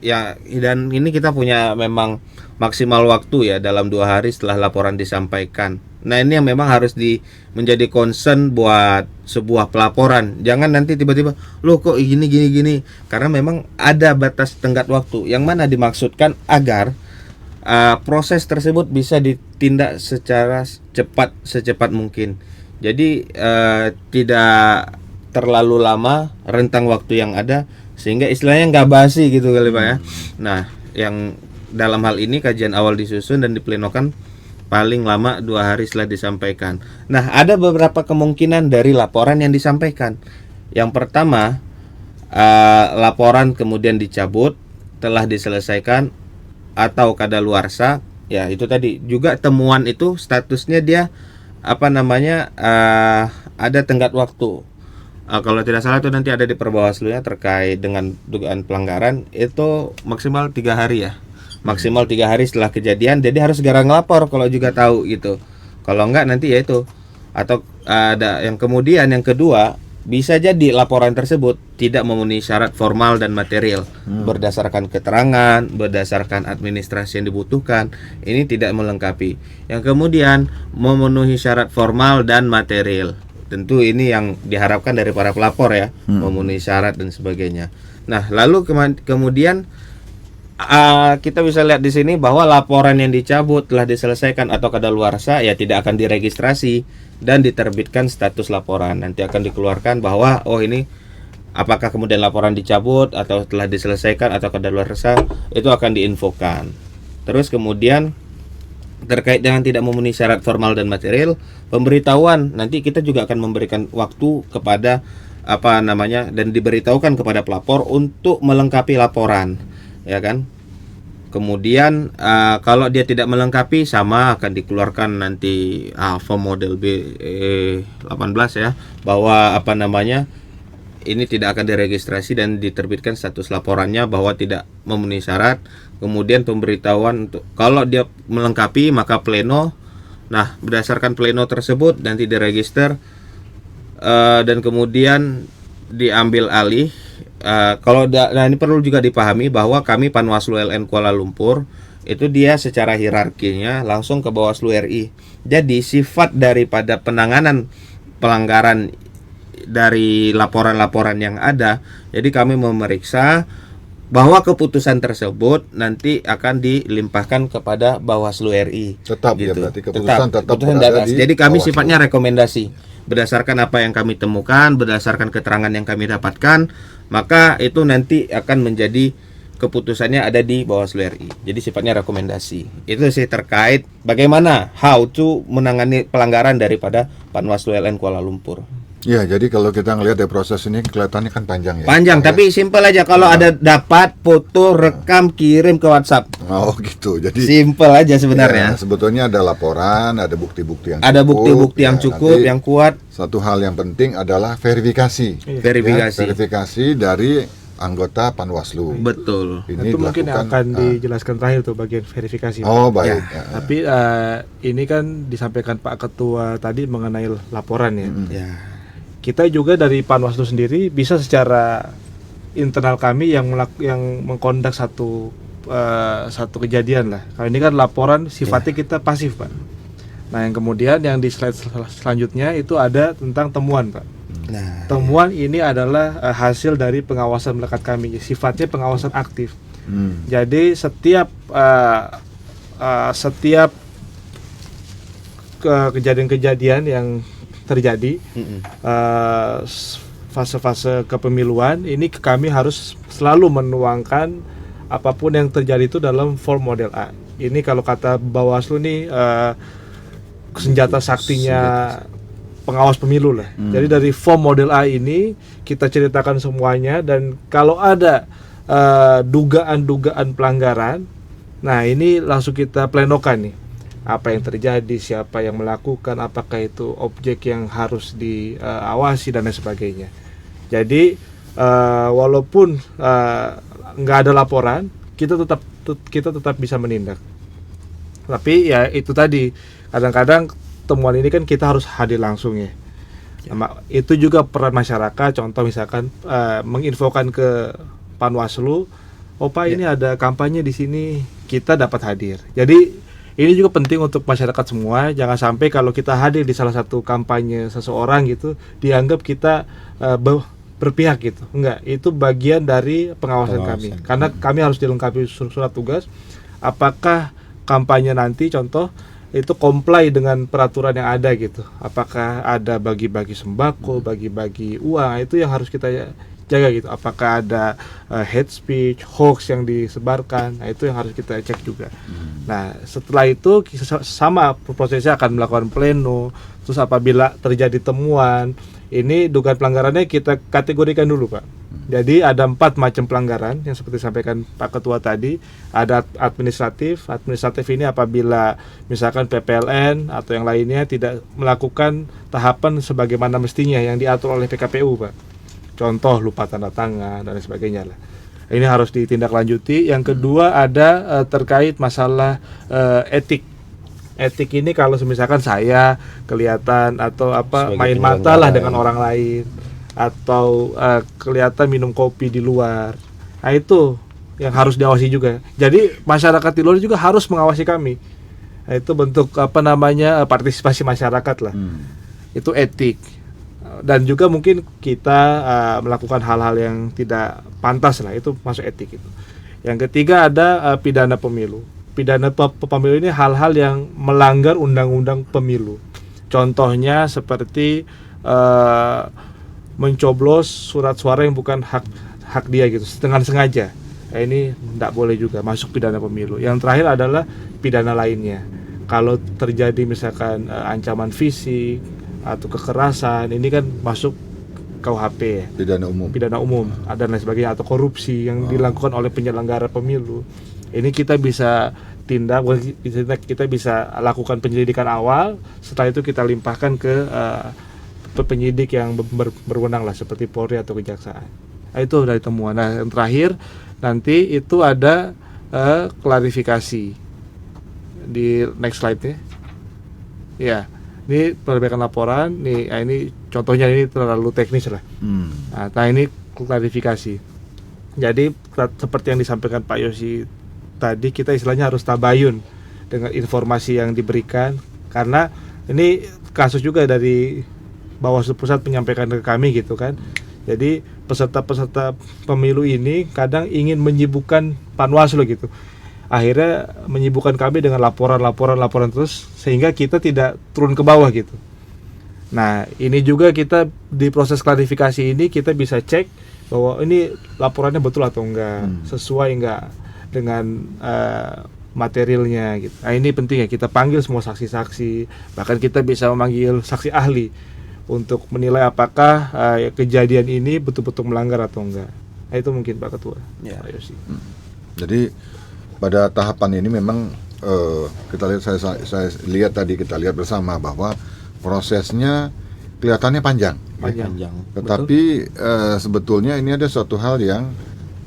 ya, dan ini kita punya memang maksimal waktu ya dalam 2 hari setelah laporan disampaikan. Nah, ini yang memang harus menjadi concern buat sebuah pelaporan. Jangan nanti tiba-tiba loh kok gini, karena memang ada batas tenggat waktu yang mana dimaksudkan agar proses tersebut bisa ditindak secara secepat mungkin. Jadi tidak terlalu lama rentang waktu yang ada, sehingga istilahnya nggak basi gitu kali Pak ya. Nah, yang dalam hal ini kajian awal disusun dan diplenokan paling lama 2 hari setelah disampaikan. Nah, ada beberapa kemungkinan dari laporan yang disampaikan. Yang pertama, laporan kemudian dicabut telah diselesaikan atau kadaluarsa. Ya, itu tadi juga temuan itu statusnya dia ada tenggat waktu. Kalau tidak salah itu nanti ada di Perbawaslu-nya terkait dengan dugaan pelanggaran, itu maksimal 3 hari ya. Maksimal 3 hari setelah kejadian, jadi harus segera ngelapor kalau juga tahu gitu. Kalau enggak nanti ya itu. Atau ada yang kemudian yang kedua, bisa jadi laporan tersebut tidak memenuhi syarat formal dan material berdasarkan keterangan, berdasarkan administrasi yang dibutuhkan, ini tidak melengkapi. Yang kemudian memenuhi syarat formal dan material. Tentu ini yang diharapkan dari para pelapor ya, memenuhi syarat dan sebagainya. Nah, lalu kemudian kita bisa lihat di sini bahwa laporan yang dicabut telah diselesaikan atau kadaluarsa ya tidak akan diregistrasi dan diterbitkan status laporan. Nanti akan dikeluarkan bahwa ini apakah kemudian laporan dicabut atau telah diselesaikan atau kadaluarsa, itu akan diinfokan. Terus kemudian terkait dengan tidak memenuhi syarat formal dan material, pemberitahuan nanti kita juga akan memberikan waktu kepada dan diberitahukan kepada pelapor untuk melengkapi laporan, ya kan? Kemudian kalau dia tidak melengkapi sama akan dikeluarkan nanti form model B18 ya, bahwa ini tidak akan diregistrasi dan diterbitkan status laporannya bahwa tidak memenuhi syarat. Kemudian pemberitahuan untuk kalau dia melengkapi maka pleno. Nah, berdasarkan pleno tersebut nanti diregister dan kemudian diambil alih. Ini perlu juga dipahami bahwa kami Panwaslu LN Kuala Lumpur itu dia secara hierarkinya langsung ke Bawaslu RI. Jadi sifat daripada penanganan pelanggaran dari laporan-laporan yang ada, jadi kami memeriksa bahwa keputusan tersebut nanti akan dilimpahkan kepada Bawaslu RI. Tetap ya, gitu. berarti keputusan tetap Keputusan berada di jadi kami Bawaslu. sifatnya rekomendasi berdasarkan apa yang kami temukan, berdasarkan keterangan yang kami dapatkan, maka itu nanti akan menjadi keputusannya ada di Bawaslu RI. Jadi sifatnya rekomendasi. Itu sih terkait bagaimana how to menangani pelanggaran daripada Panwaslu LN Kuala Lumpur. Ya, jadi kalau kita ngelihat dari proses ini kelihatannya kan panjang ya. Panjang, tapi simpel aja. Kalau ada dapat foto, rekam, kirim ke WhatsApp. Oh gitu. Jadi Simpel aja sebenarnya. ya, sebetulnya ada laporan, ada bukti-bukti yang Ada cukup, bukti-bukti yang ya, cukup, nanti yang kuat. Satu hal yang penting adalah verifikasi. Verifikasi. Ya, verifikasi dari anggota Panwaslu. Betul. Ini Itu mungkin yang dilakukan, akan dijelaskan terakhir tuh bagian verifikasi. Oh, baik. Ya, Tapi ini kan disampaikan Pak Ketua tadi mengenai laporan ya. Ya. Kita juga dari Panwaslu sendiri bisa secara internal kami yang mengkondak satu kejadian lah. Kalau ini kan laporan sifatnya kita pasif, Pak. Nah, yang kemudian yang di slide selanjutnya itu ada tentang temuan, Pak. Nah, Temuan ini adalah hasil dari pengawasan melekat kami. Sifatnya pengawasan aktif. Jadi setiap kejadian-kejadian yang terjadi fase-fase kepemiluan ini kami harus selalu menuangkan apapun yang terjadi itu dalam form model A. Ini kalau kata Bawaslu nih senjata saktinya pengawas pemilu lah. Jadi dari form model A ini kita ceritakan semuanya, dan kalau ada dugaan-dugaan pelanggaran, nah ini langsung kita plenokan nih. Apa yang terjadi, siapa yang melakukan, apakah itu objek yang harus diawasi dan lain sebagainya. Jadi walaupun nggak ada laporan, kita tetap bisa menindak. Tapi ya itu tadi, kadang-kadang temuan ini kan kita harus hadir langsung ya. Itu juga peran masyarakat. Contoh misalkan menginfokan ke Panwaslu, Pak ini ada kampanye di sini, kita dapat hadir. Jadi ini juga penting untuk masyarakat semua. Jangan sampai kalau kita hadir di salah satu kampanye seseorang gitu, dianggap kita berpihak gitu. Enggak, itu bagian dari pengawasan kami. Karena kami harus dilengkapi surat tugas. Apakah kampanye nanti contoh itu comply dengan peraturan yang ada gitu. Apakah ada bagi-bagi sembako, bagi-bagi uang, itu yang harus kita jaga gitu. Apakah ada hate speech, hoax yang disebarkan, nah itu yang harus kita cek juga. Nah setelah itu sama prosesnya akan melakukan pleno. Terus apabila terjadi temuan, ini dugaan pelanggarannya kita kategorikan dulu, Pak. Jadi ada 4 macam pelanggaran yang seperti disampaikan Pak Ketua tadi. Ada administratif ini apabila misalkan PPLN atau yang lainnya tidak melakukan tahapan sebagaimana mestinya yang diatur oleh PKPU, Pak. Contoh lupa tanda tangan dan sebagainya lah. Ini harus ditindaklanjuti. Yang kedua ada terkait masalah etik. Etik ini kalau misalkan saya kelihatan atau main mata lah dengan orang lain, atau kelihatan minum kopi di luar. Nah, itu yang harus diawasi juga. Jadi masyarakat di luar juga harus mengawasi kami. Nah, itu bentuk partisipasi masyarakat lah. Itu etik. Dan juga mungkin kita melakukan hal-hal yang tidak pantas lah, itu masuk etik itu. Yang ketiga ada pidana pemilu. Pidana pemilu ini hal-hal yang melanggar undang-undang pemilu. Contohnya seperti mencoblos surat suara yang bukan hak dia gitu, dengan sengaja. Nah, ini tidak boleh juga masuk pidana pemilu. Yang terakhir adalah pidana lainnya. Kalau terjadi misalkan ancaman fisik atau kekerasan, ini kan masuk KUHP ya. Pidana umum dan lain sebagainya, atau korupsi yang dilakukan oleh penyelenggara pemilu. Ini kita bisa tindak, kita bisa lakukan penyelidikan awal, setelah itu kita limpahkan ke penyidik yang berwenang lah, seperti Polri atau Kejaksaan. Nah, itu dari temuan. Nah, yang terakhir nanti itu ada klarifikasi di next slide ya. Ya, ini perbaikan laporan. Nih, ini contohnya, ini terlalu teknis lah. Nah, ini klarifikasi. Jadi seperti yang disampaikan Pak Yosi tadi, kita istilahnya harus tabayun dengan informasi yang diberikan, karena ini kasus juga dari Bawaslu Pusat menyampaikan ke kami gitu kan. Jadi peserta pemilu ini kadang ingin menyibukkan Panwaslu gitu. Akhirnya menyibukkan kami dengan laporan terus, sehingga kita tidak turun ke bawah gitu. Nah, ini juga kita di proses klarifikasi ini kita bisa cek bahwa ini laporannya betul atau enggak, sesuai enggak dengan materialnya gitu. Nah, ini penting ya, kita panggil semua saksi-saksi, bahkan kita bisa memanggil saksi ahli untuk menilai apakah kejadian ini betul-betul melanggar atau enggak. Nah, itu mungkin Pak Ketua. Ya. Pak Yosi. Jadi pada tahapan ini memang kita lihat, saya lihat tadi, kita lihat bersama bahwa prosesnya kelihatannya panjang. Tetapi sebetulnya ini ada suatu hal yang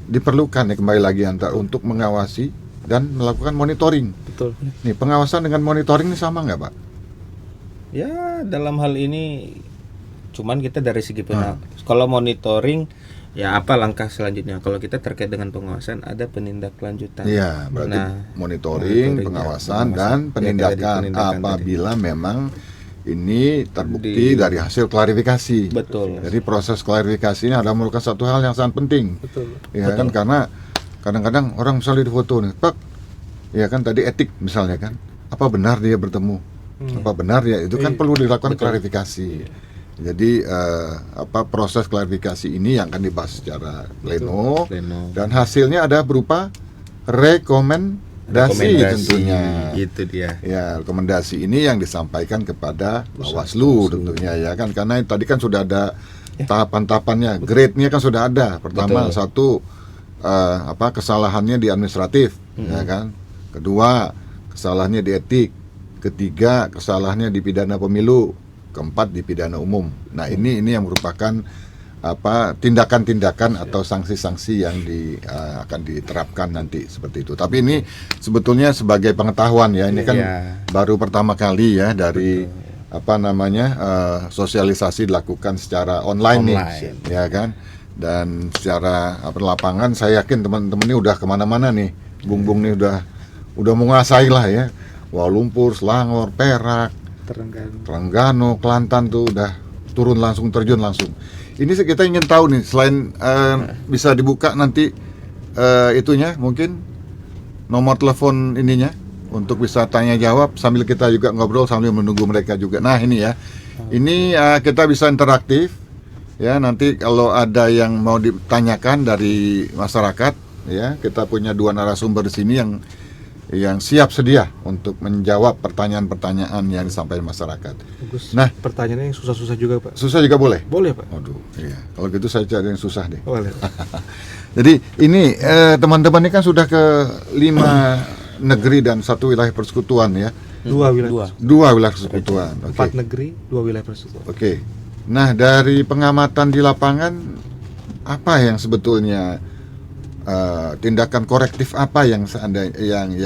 diperlukan ya, kembali lagi untuk mengawasi dan melakukan monitoring. Betul. Nih, pengawasan dengan monitoring ini sama nggak, Pak? Ya, dalam hal ini cuman kita dari segi kalau monitoring ya apa langkah selanjutnya. Kalau kita terkait dengan pengawasan ada penindaklanjutan. Iya, berarti monitoring, pengawasan dan penindakan apabila memang ini terbukti dari hasil klarifikasi. Betul. Jadi proses klarifikasi ini adalah merupakan satu hal yang sangat penting. Betul. Ya kan, karena kadang-kadang orang misalnya di foto nih, Pak, ya kan tadi etik misalnya kan, apa benar dia bertemu, apa benar ya, itu kan perlu dilakukan klarifikasi. Jadi proses klarifikasi ini yang akan dibahas secara pleno. Dan hasilnya ada berupa rekomendasi tentunya. Itu dia. Ya, rekomendasi ini yang disampaikan kepada Bawaslu tentunya ya kan, karena tadi kan sudah ada tahapan-tahapannya, grade-nya kan sudah ada. Pertama, satu kesalahannya di administratif, ya kan. Kedua, kesalahannya di etik. Ketiga, kesalahannya di pidana pemilu. Keempat, di pidana umum. Nah, ini yang merupakan tindakan-tindakan atau sanksi-sanksi yang akan diterapkan nanti seperti itu. Tapi ini sebetulnya sebagai pengetahuan ya. Ini kan baru pertama kali ya dari sosialisasi dilakukan secara online nih, ya kan. Dan secara lapangan saya yakin teman-teman ini udah kemana-mana nih. Bung nih udah menguasai lah ya. Kuala Lumpur, Selangor, Perak, Terengganu, Kelantan tuh udah terjun langsung. Ini kita ingin tahu nih, selain bisa dibuka nanti itunya, mungkin nomor telepon ininya untuk bisa tanya jawab sambil kita juga ngobrol sambil menunggu mereka juga. Nah, ini ya. Ini kita bisa interaktif ya, nanti kalau ada yang mau ditanyakan dari masyarakat ya, kita punya 2 narasumber di sini yang siap sedia untuk menjawab pertanyaan-pertanyaan yang disampaikan masyarakat. Bagus. Nah, pertanyaannya yang susah-susah juga, Pak. Susah juga boleh? Boleh, Pak. Waduh, iya. Kalau gitu saya cari yang susah deh. Boleh. Jadi ini teman-teman ini kan sudah ke 5 negeri dan 1 wilayah persekutuan ya. 2 wilayah. 2 wilayah persekutuan. 4 negeri, 2 wilayah persekutuan. Oke. Nah, dari pengamatan di lapangan, apa yang sebetulnya tindakan korektif apa yang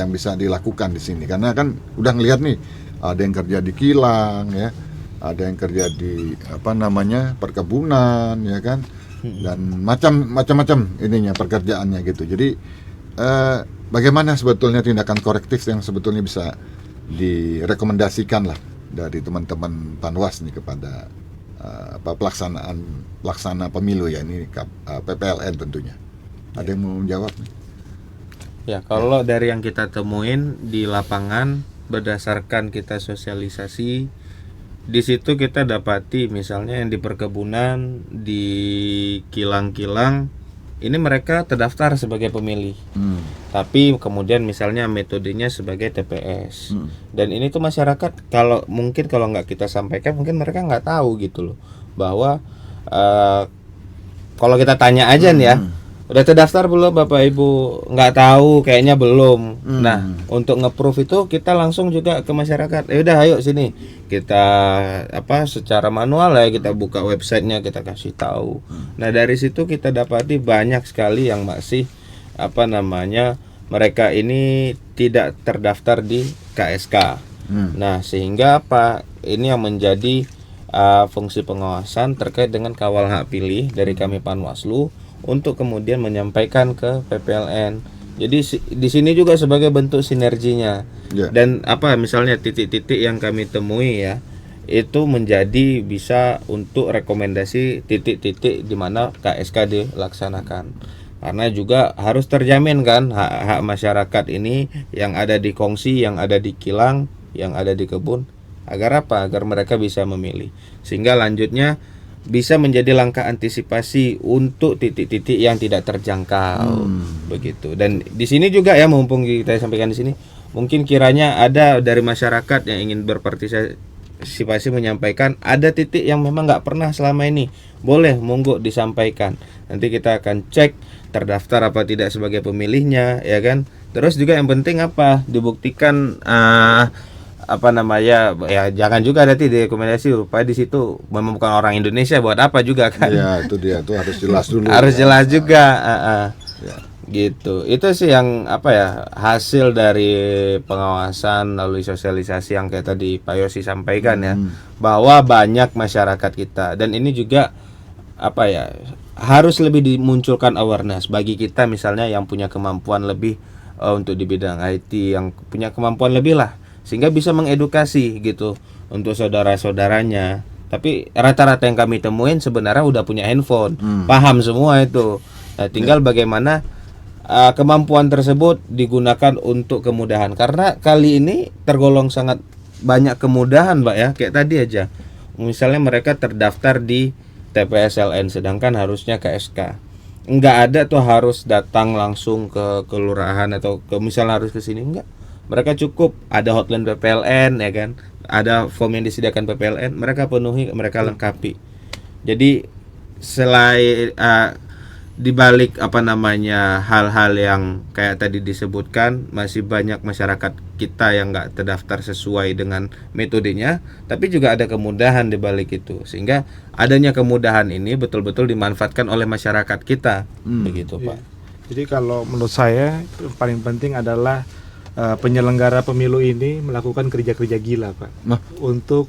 bisa dilakukan di sini? Karena kan udah ngelihat nih, ada yang kerja di kilang ya, ada yang kerja di perkebunan, ya kan, dan macam-macam ininya pekerjaannya gitu. Jadi bagaimana sebetulnya tindakan korektif yang sebetulnya bisa direkomendasikan lah dari teman-teman Panwas nih kepada pelaksana pemilu ya ini PPLN tentunya. Ada yang mau menjawab nih? Ya, kalau dari yang kita temuin di lapangan berdasarkan kita sosialisasi, di situ kita dapati misalnya yang di perkebunan, di kilang-kilang, ini mereka terdaftar sebagai pemilih. Tapi kemudian misalnya metodenya sebagai TPS. Dan ini tuh masyarakat kalau nggak kita sampaikan, mungkin mereka nggak tahu gitu loh, bahwa kalau kita tanya aja nih ya, udah terdaftar belum Bapak Ibu? Nggak tahu, kayaknya belum. Nah, untuk nge-proof itu kita langsung juga ke masyarakat. Udah ayo sini. Kita secara manual ya, kita buka websitenya, kita kasih tahu. Nah, dari situ kita dapati banyak sekali yang masih mereka ini tidak terdaftar di KSK. Nah, sehingga ini yang menjadi fungsi pengawasan terkait dengan kawal hak pilih dari kami Panwaslu untuk kemudian menyampaikan ke PPLN. Jadi di sini juga sebagai bentuk sinerginya. Dan misalnya titik-titik yang kami temui ya, itu menjadi bisa untuk rekomendasi titik-titik di mana KSK dilaksanakan. Karena juga harus terjamin kan hak masyarakat ini yang ada di kongsi, yang ada di kilang, yang ada di kebun, agar mereka bisa memilih. Sehingga lanjutnya bisa menjadi langkah antisipasi untuk titik-titik yang tidak terjangkau, begitu. Dan di sini juga ya, mumpung kita sampaikan di sini, mungkin kiranya ada dari masyarakat yang ingin berpartisipasi menyampaikan ada titik yang memang nggak pernah selama ini, boleh monggo disampaikan. Nanti kita akan cek terdaftar apa tidak sebagai pemilihnya, ya kan. Terus juga yang penting dibuktikan ya jangan juga nanti direkomendasi supaya di situ memang bukan orang Indonesia, buat apa juga kan? Ya itu dia, itu harus jelas dulu. Harus jelas juga, gitu. Itu sih yang hasil dari pengawasan melalui sosialisasi yang kayak tadi Pak Yosi sampaikan ya, bahwa banyak masyarakat kita, dan ini juga harus lebih dimunculkan awareness bagi kita misalnya yang punya kemampuan lebih untuk di bidang IT, yang punya kemampuan lebih lah, sehingga bisa mengedukasi gitu untuk saudara-saudaranya. Tapi rata-rata yang kami temuin sebenarnya udah punya handphone, paham semua itu. Nah, tinggal bagaimana kemampuan tersebut digunakan untuk kemudahan. Karena kali ini tergolong sangat banyak kemudahan, Mbak ya. Kayak tadi aja, misalnya mereka terdaftar di TPSLN, sedangkan harusnya KSK. Enggak ada tuh harus datang langsung ke kelurahan atau misalnya harus ke sini, enggak. Mereka cukup ada hotline PPLN ya kan, ada form yang disediakan PPLN, mereka penuhi, mereka lengkapi. Jadi selain dibalik hal-hal yang kayak tadi disebutkan, masih banyak masyarakat kita yang nggak terdaftar sesuai dengan metodenya, tapi juga ada kemudahan di balik itu, sehingga adanya kemudahan ini betul-betul dimanfaatkan oleh masyarakat kita, begitu Pak. Jadi kalau menurut saya paling penting adalah penyelenggara pemilu ini melakukan kerja-kerja gila, Pak, untuk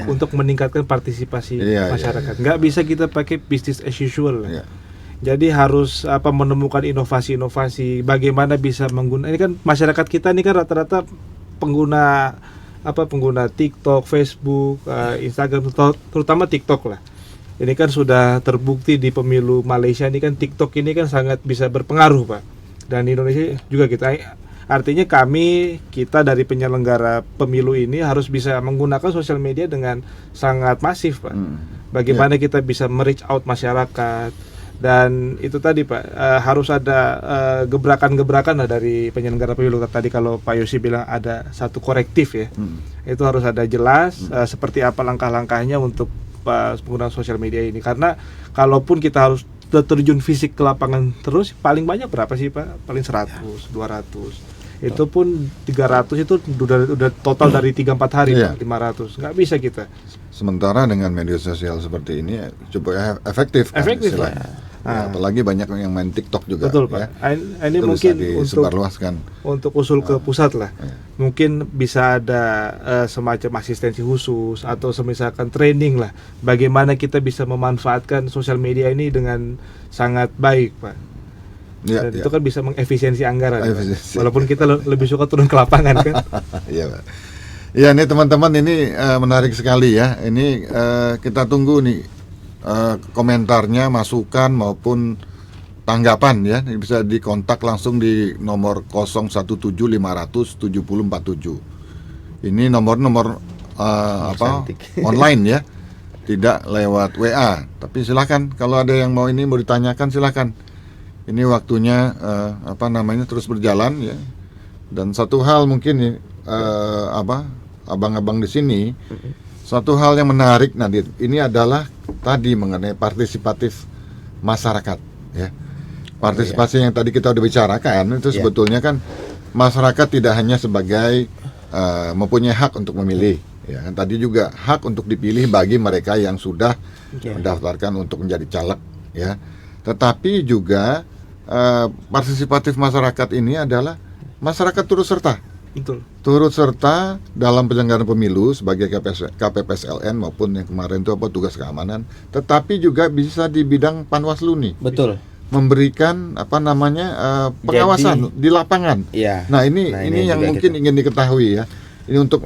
untuk meningkatkan partisipasi masyarakat. Nggak bisa kita pakai business as usual. Jadi harus menemukan inovasi-inovasi, bagaimana bisa menggunakan. Ini kan masyarakat kita ini kan rata-rata pengguna pengguna TikTok, Facebook, Instagram, terutama TikTok lah. Ini kan sudah terbukti di pemilu Malaysia ini kan TikTok ini kan sangat bisa berpengaruh, Pak. Dan di Indonesia juga artinya kita dari penyelenggara pemilu ini harus bisa menggunakan sosial media dengan sangat masif, Pak. Bagaimana kita bisa reach out masyarakat. Dan itu tadi Pak, harus ada gebrakan-gebrakan lah dari penyelenggara pemilu. Tadi kalau Pak Yosi bilang ada satu korektif ya, itu harus ada jelas seperti apa langkah-langkahnya untuk penggunaan sosial media ini. Karena kalaupun kita harus terjun fisik ke lapangan terus, paling banyak berapa sih Pak? Paling 100, 200. Itu pun 300 itu udah total dari 3-4 hari, Pak, 500. Nggak bisa kita. Sementara dengan media sosial seperti ini cukup efektif kan, efektif, Ya, apalagi banyak yang main TikTok juga. Betul ya. Pak. Ini Itu mungkin bisa disebarluaskan. untuk usul ke pusat lah. Mungkin bisa ada semacam asistensi khusus atau semisalkan training lah. Bagaimana kita bisa memanfaatkan sosial media ini dengan sangat baik, Pak. Ya, Dan ya. itu kan bisa mengefisiensi anggaran. Pak. Efisiensi. Walaupun kita lebih suka turun ke lapangan kan. Iya, Pak. Ya, ini teman-teman ini menarik sekali ya. Ini kita tunggu nih komentarnya, masukan maupun tanggapan ya. Bisa dikontak langsung di nomor 017-500-7047. Ini nomor Cantik. online ya. Tidak lewat WA. Tapi silakan kalau ada yang mau ditanyakan silakan. Ini waktunya terus berjalan ya. Dan satu hal mungkin nih abang-abang di sini, satu hal yang menarik Nadit, ini adalah tadi mengenai partisipatif masyarakat ya. Partisipasi yang tadi kita udah bicarakan itu sebetulnya kan masyarakat tidak hanya sebagai mempunyai hak untuk memilih ya. Tadi juga hak untuk dipilih bagi mereka yang sudah mendaftarkan untuk menjadi caleg ya. Tetapi juga partisipatif masyarakat ini adalah masyarakat turut serta. Betul. Turut serta dalam penyelenggaraan pemilu sebagai KPPSLN maupun yang kemarin itu tugas keamanan, tetapi juga bisa di bidang Panwaslu nih. Betul. Memberikan pengawasan di lapangan. Iya. Nah, ini yang juga mungkin ingin diketahui ya. Ini untuk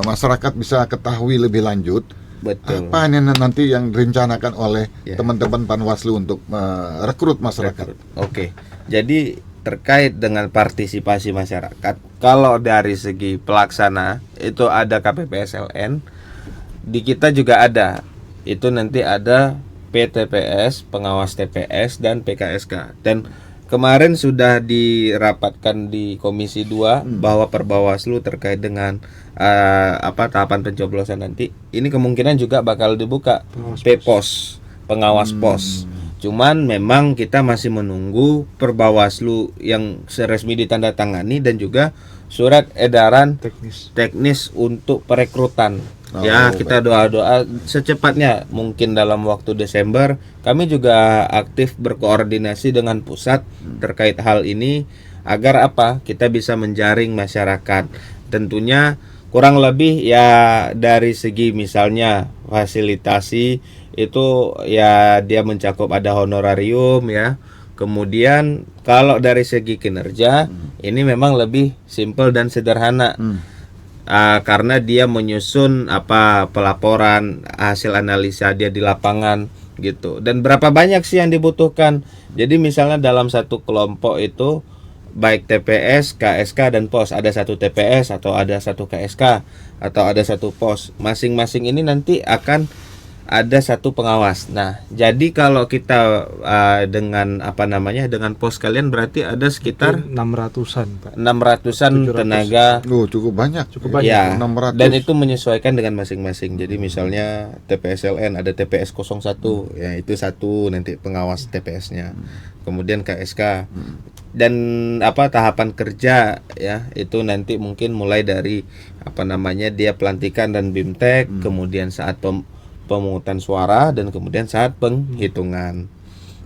masyarakat bisa ketahui lebih lanjut. Betul. Apa ini nanti yang direncanakan oleh teman-teman Panwaslu untuk merekrut masyarakat. Oke. Jadi terkait dengan partisipasi masyarakat, kalau dari segi pelaksana itu ada KPPSLN, di kita juga ada. Itu nanti ada PTPS, pengawas TPS dan PKSK. Dan kemarin sudah dirapatkan di Komisi 2 bahwa Perbawaslu terkait dengan tahapan pencoblosan nanti. Ini kemungkinan juga bakal dibuka PPOS, pengawas pos. Cuman memang kita masih menunggu Perbawaslu yang resmi ditandatangani dan juga surat edaran teknis untuk perekrutan. Kita doa-doa secepatnya mungkin dalam waktu Desember. Kami juga aktif berkoordinasi dengan pusat terkait hal ini agar kita bisa menjaring masyarakat. Tentunya kurang lebih ya dari segi misalnya fasilitasi itu ya dia mencakup ada honorarium ya. Kemudian kalau dari segi kinerja ini memang lebih simpel dan sederhana. Karena dia menyusun pelaporan hasil analisa dia di lapangan gitu. Dan berapa banyak sih yang dibutuhkan? Jadi misalnya dalam satu kelompok itu baik TPS, KSK dan POS, ada satu TPS atau ada satu KSK atau ada satu POS. Masing-masing ini nanti akan ada satu pengawas. Nah, jadi kalau kita dengan dengan pos kalian berarti ada sekitar 600-an, Pak. 600-an tenaga. Cukup banyak. Ya, 600. dan itu menyesuaikan dengan masing-masing. Jadi misalnya TPSLN ada TPS 01, ya itu satu nanti pengawas TPS-nya. Kemudian KSK. Dan tahapan kerja ya, itu nanti mungkin mulai dari dia pelantikan dan BIMTEK, kemudian saat pemungutan suara dan kemudian saat penghitungan.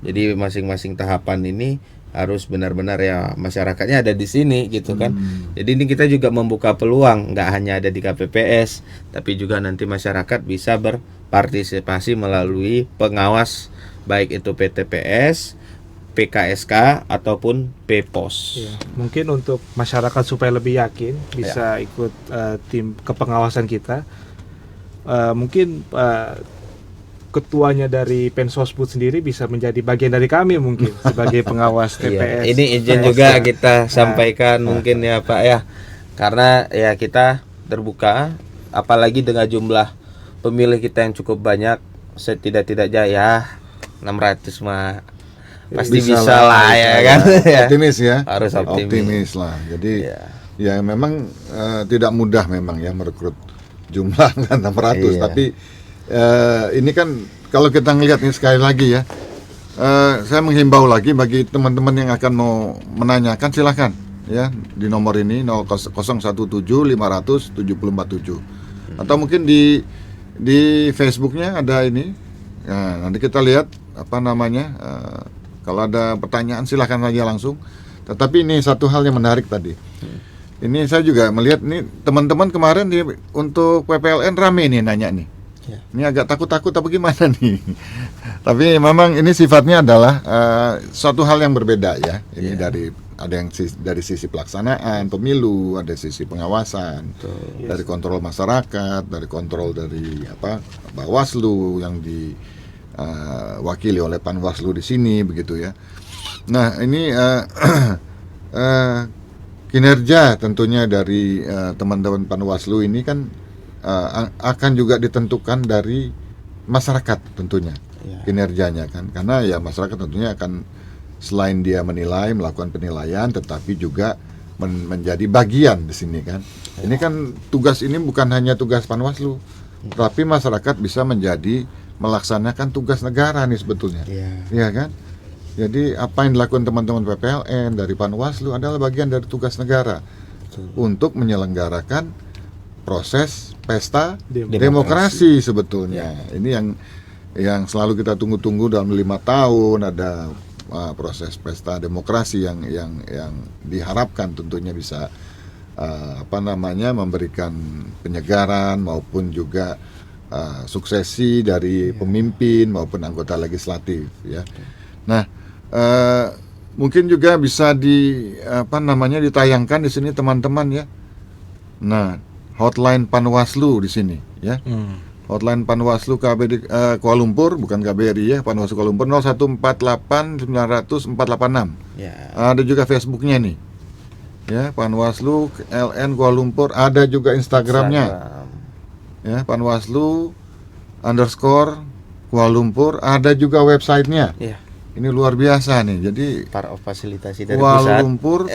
Jadi masing-masing tahapan ini harus benar-benar ya masyarakatnya ada di sini gitu kan. Jadi ini kita juga membuka peluang, nggak hanya ada di KPPS, tapi juga nanti masyarakat bisa berpartisipasi melalui pengawas baik itu PTPS, PKSK ataupun PPOS. Ya, mungkin untuk masyarakat supaya lebih yakin bisa ikut tim kepengawasan kita. Mungkin ketuanya dari Pensosbud sendiri bisa menjadi bagian dari kami mungkin sebagai pengawas TPS. Ini izin juga kita sampaikan mungkin ya Pak ya, karena ya kita terbuka, apalagi dengan jumlah pemilih kita yang cukup banyak, setidak-tidaknya ya 600 mah pasti bisa lah ya kan. Optimis ya. Harus optimis lah. Jadi ya memang tidak mudah memang ya merekrut jumlah 600 tapi ini kan kalau kita ngelihat ini sekali lagi ya, saya menghimbau lagi bagi teman-teman yang akan mau menanyakan silahkan ya di nomor ini 017-500-7047 atau mungkin di Facebooknya ada ini. Nah, nanti kita lihat kalau ada pertanyaan silahkan saja langsung. Tetapi ini satu hal yang menarik tadi. Ini saya juga melihat nih teman-teman kemarin untuk PPLN rame nih nanya nih. Ya. Ini agak takut-takut apa gimana nih? Tapi memang ini sifatnya adalah suatu hal yang berbeda ya. Ini ada yang dari sisi pelaksanaan pemilu, ada sisi pengawasan, dari kontrol masyarakat, dari kontrol dari Bawaslu yang diwakili oleh Panwaslu di sini begitu ya. Nah ini kinerja tentunya dari teman-teman Panwaslu ini kan akan juga ditentukan dari masyarakat tentunya kinerjanya kan, karena ya masyarakat tentunya akan selain dia menilai, melakukan penilaian, tetapi juga menjadi bagian di sini kan. Ini kan tugas ini bukan hanya tugas Panwaslu, tapi masyarakat bisa menjadi melaksanakan tugas negara nih sebetulnya, iya kan? Jadi apa yang dilakukan teman-teman PPLN dari Panwaslu adalah bagian dari tugas negara untuk menyelenggarakan proses pesta demokrasi sebetulnya. Ini yang selalu kita tunggu-tunggu dalam 5 tahun ada proses pesta demokrasi yang diharapkan tentunya bisa memberikan penyegaran maupun juga suksesi dari pemimpin maupun anggota legislatif ya. Nah, mungkin juga bisa ditayangkan di sini teman-teman ya. Nah, hotline Panwaslu di sini ya. Hotline Panwaslu KBRI Kuala Lumpur, bukan KBRI ya, Panwaslu Kuala Lumpur 0148 900 486. Ya. Ada juga Facebooknya nih, ya Panwaslu LN Kuala Lumpur, ada juga Instagramnya, ya Panwaslu _Kuala Lumpur, ada juga websitenya. Ya. Ini luar biasa nih, jadi fasilitasi dari Kuala Lumpur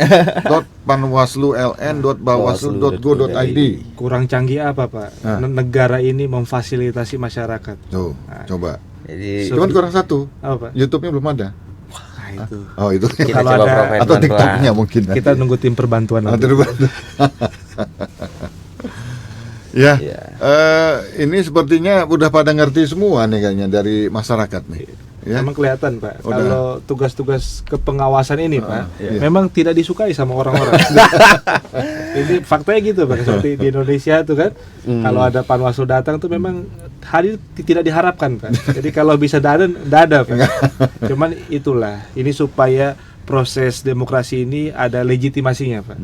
.panwasluln.bawaslu.go.id. Kurang canggih apa Pak? Negara ini memfasilitasi masyarakat. Tuh, coba. Jadi cuman kurang satu. Apa Pak? YouTube-nya belum ada. Itu. Oh itu. Kita kalau ada atau TikTok-nya mungkin. Kita nunggu tim perbantuan. Ya, ini sepertinya udah pada ngerti semua nih kayaknya dari masyarakat nih. Ya. Memang kelihatan Pak, kalau tugas-tugas kepengawasan ini Pak, memang tidak disukai sama orang-orang. Ini faktanya gitu Pak, seperti di Indonesia tuh kan, kalau ada Panwaslu datang tuh memang hadir tidak diharapkan Pak. Jadi kalau bisa ada Pak. Cuman itulah, ini supaya proses demokrasi ini ada legitimasinya Pak.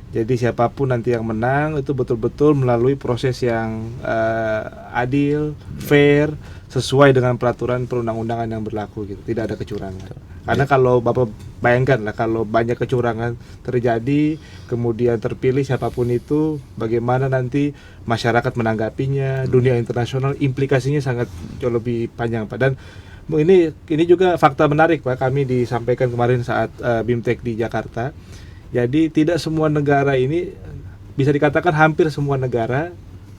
Jadi siapapun nanti yang menang itu betul-betul melalui proses yang adil, fair, sesuai dengan peraturan perundang-undangan yang berlaku gitu. Tidak ada kecurangan. Karena kalau Bapak bayangkan lah, kalau banyak kecurangan terjadi, kemudian terpilih siapapun itu, bagaimana nanti masyarakat menanggapinya, dunia internasional, implikasinya sangat jauh lebih panjang Pak. Dan ini juga fakta menarik Pak, kami disampaikan kemarin saat BIMTEK di Jakarta. Jadi tidak semua negara ini, bisa dikatakan hampir semua negara,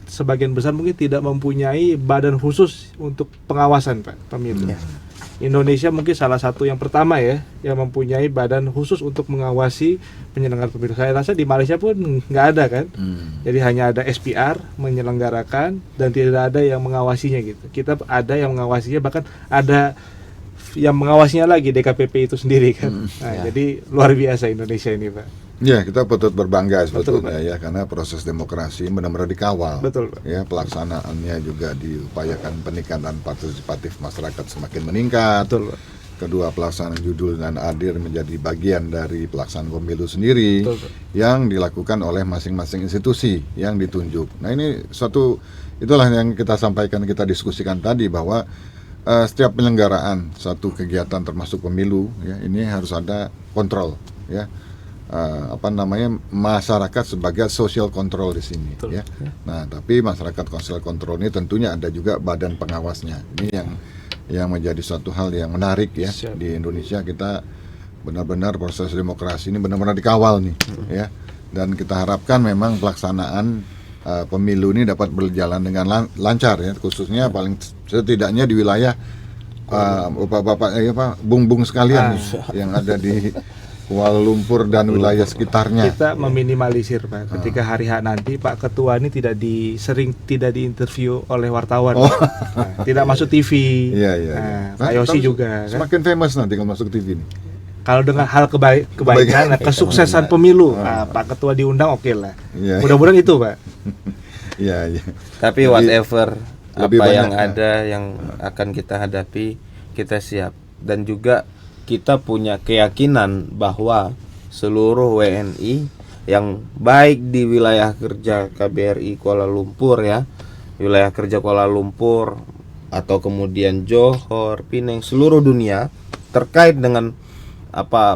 sebagian besar mungkin tidak mempunyai badan khusus untuk pengawasan Pak pemilu. Indonesia mungkin salah satu yang pertama ya, yang mempunyai badan khusus untuk mengawasi penyelenggaraan pemilu. Saya rasa di Malaysia pun nggak ada kan. Jadi hanya ada SPR menyelenggarakan dan tidak ada yang mengawasinya gitu. Kita ada yang mengawasinya, bahkan ada yang mengawasinya lagi DKPP itu sendiri kan. Jadi luar biasa Indonesia ini Pak. Ya, kita patut berbangga sebetulnya ya, karena proses demokrasi benar-benar dikawal. Betul Pak. Ya, pelaksanaannya juga diupayakan peningkatan partisipatif masyarakat semakin meningkat. Betul Pak. Kedua, pelaksanaan jujur dan adil menjadi bagian dari pelaksanaan pemilu sendiri. Betul, Pak. Yang dilakukan oleh masing-masing institusi yang ditunjuk. Nah, ini itulah yang kita sampaikan, kita diskusikan tadi bahwa setiap penyelenggaraan satu kegiatan termasuk pemilu ya, ini harus ada kontrol ya. Masyarakat sebagai social control di sini. Betul, ya. Nah, tapi masyarakat social control ini tentunya ada juga badan pengawasnya. Ini yang menjadi suatu hal yang menarik ya. Siap. Di Indonesia kita benar-benar proses demokrasi ini benar-benar dikawal nih, ya. Dan kita harapkan memang pelaksanaan pemilu ini dapat berjalan dengan lancar ya, khususnya paling setidaknya di wilayah bapak-bapak bung-bung sekalian nih, yang ada di Kuala Lumpur dan wilayah sekitarnya. Kita meminimalisir Pak. Ketika hari H nanti Pak Ketua ini tidak diinterview oleh wartawan. Nah, tidak masuk TV. Iya, iya. Nah, Nah, Pak Yosi terus juga kan. semakin famous nanti kalau masuk TV ini. Kalau dengan hal kebaikan, kesuksesan pemilu, nah, Pak Ketua diundang oke lah. Iya. Mudah-mudahan itu Pak. Iya, iya. Tapi Jadi, whatever lebih apa banyak, yang ada yang akan kita hadapi, kita siap. Dan juga kita punya keyakinan bahwa seluruh WNI yang baik di wilayah kerja KBRI Kuala Lumpur ya, wilayah kerja Kuala Lumpur atau kemudian Johor, Pinang, seluruh dunia terkait dengan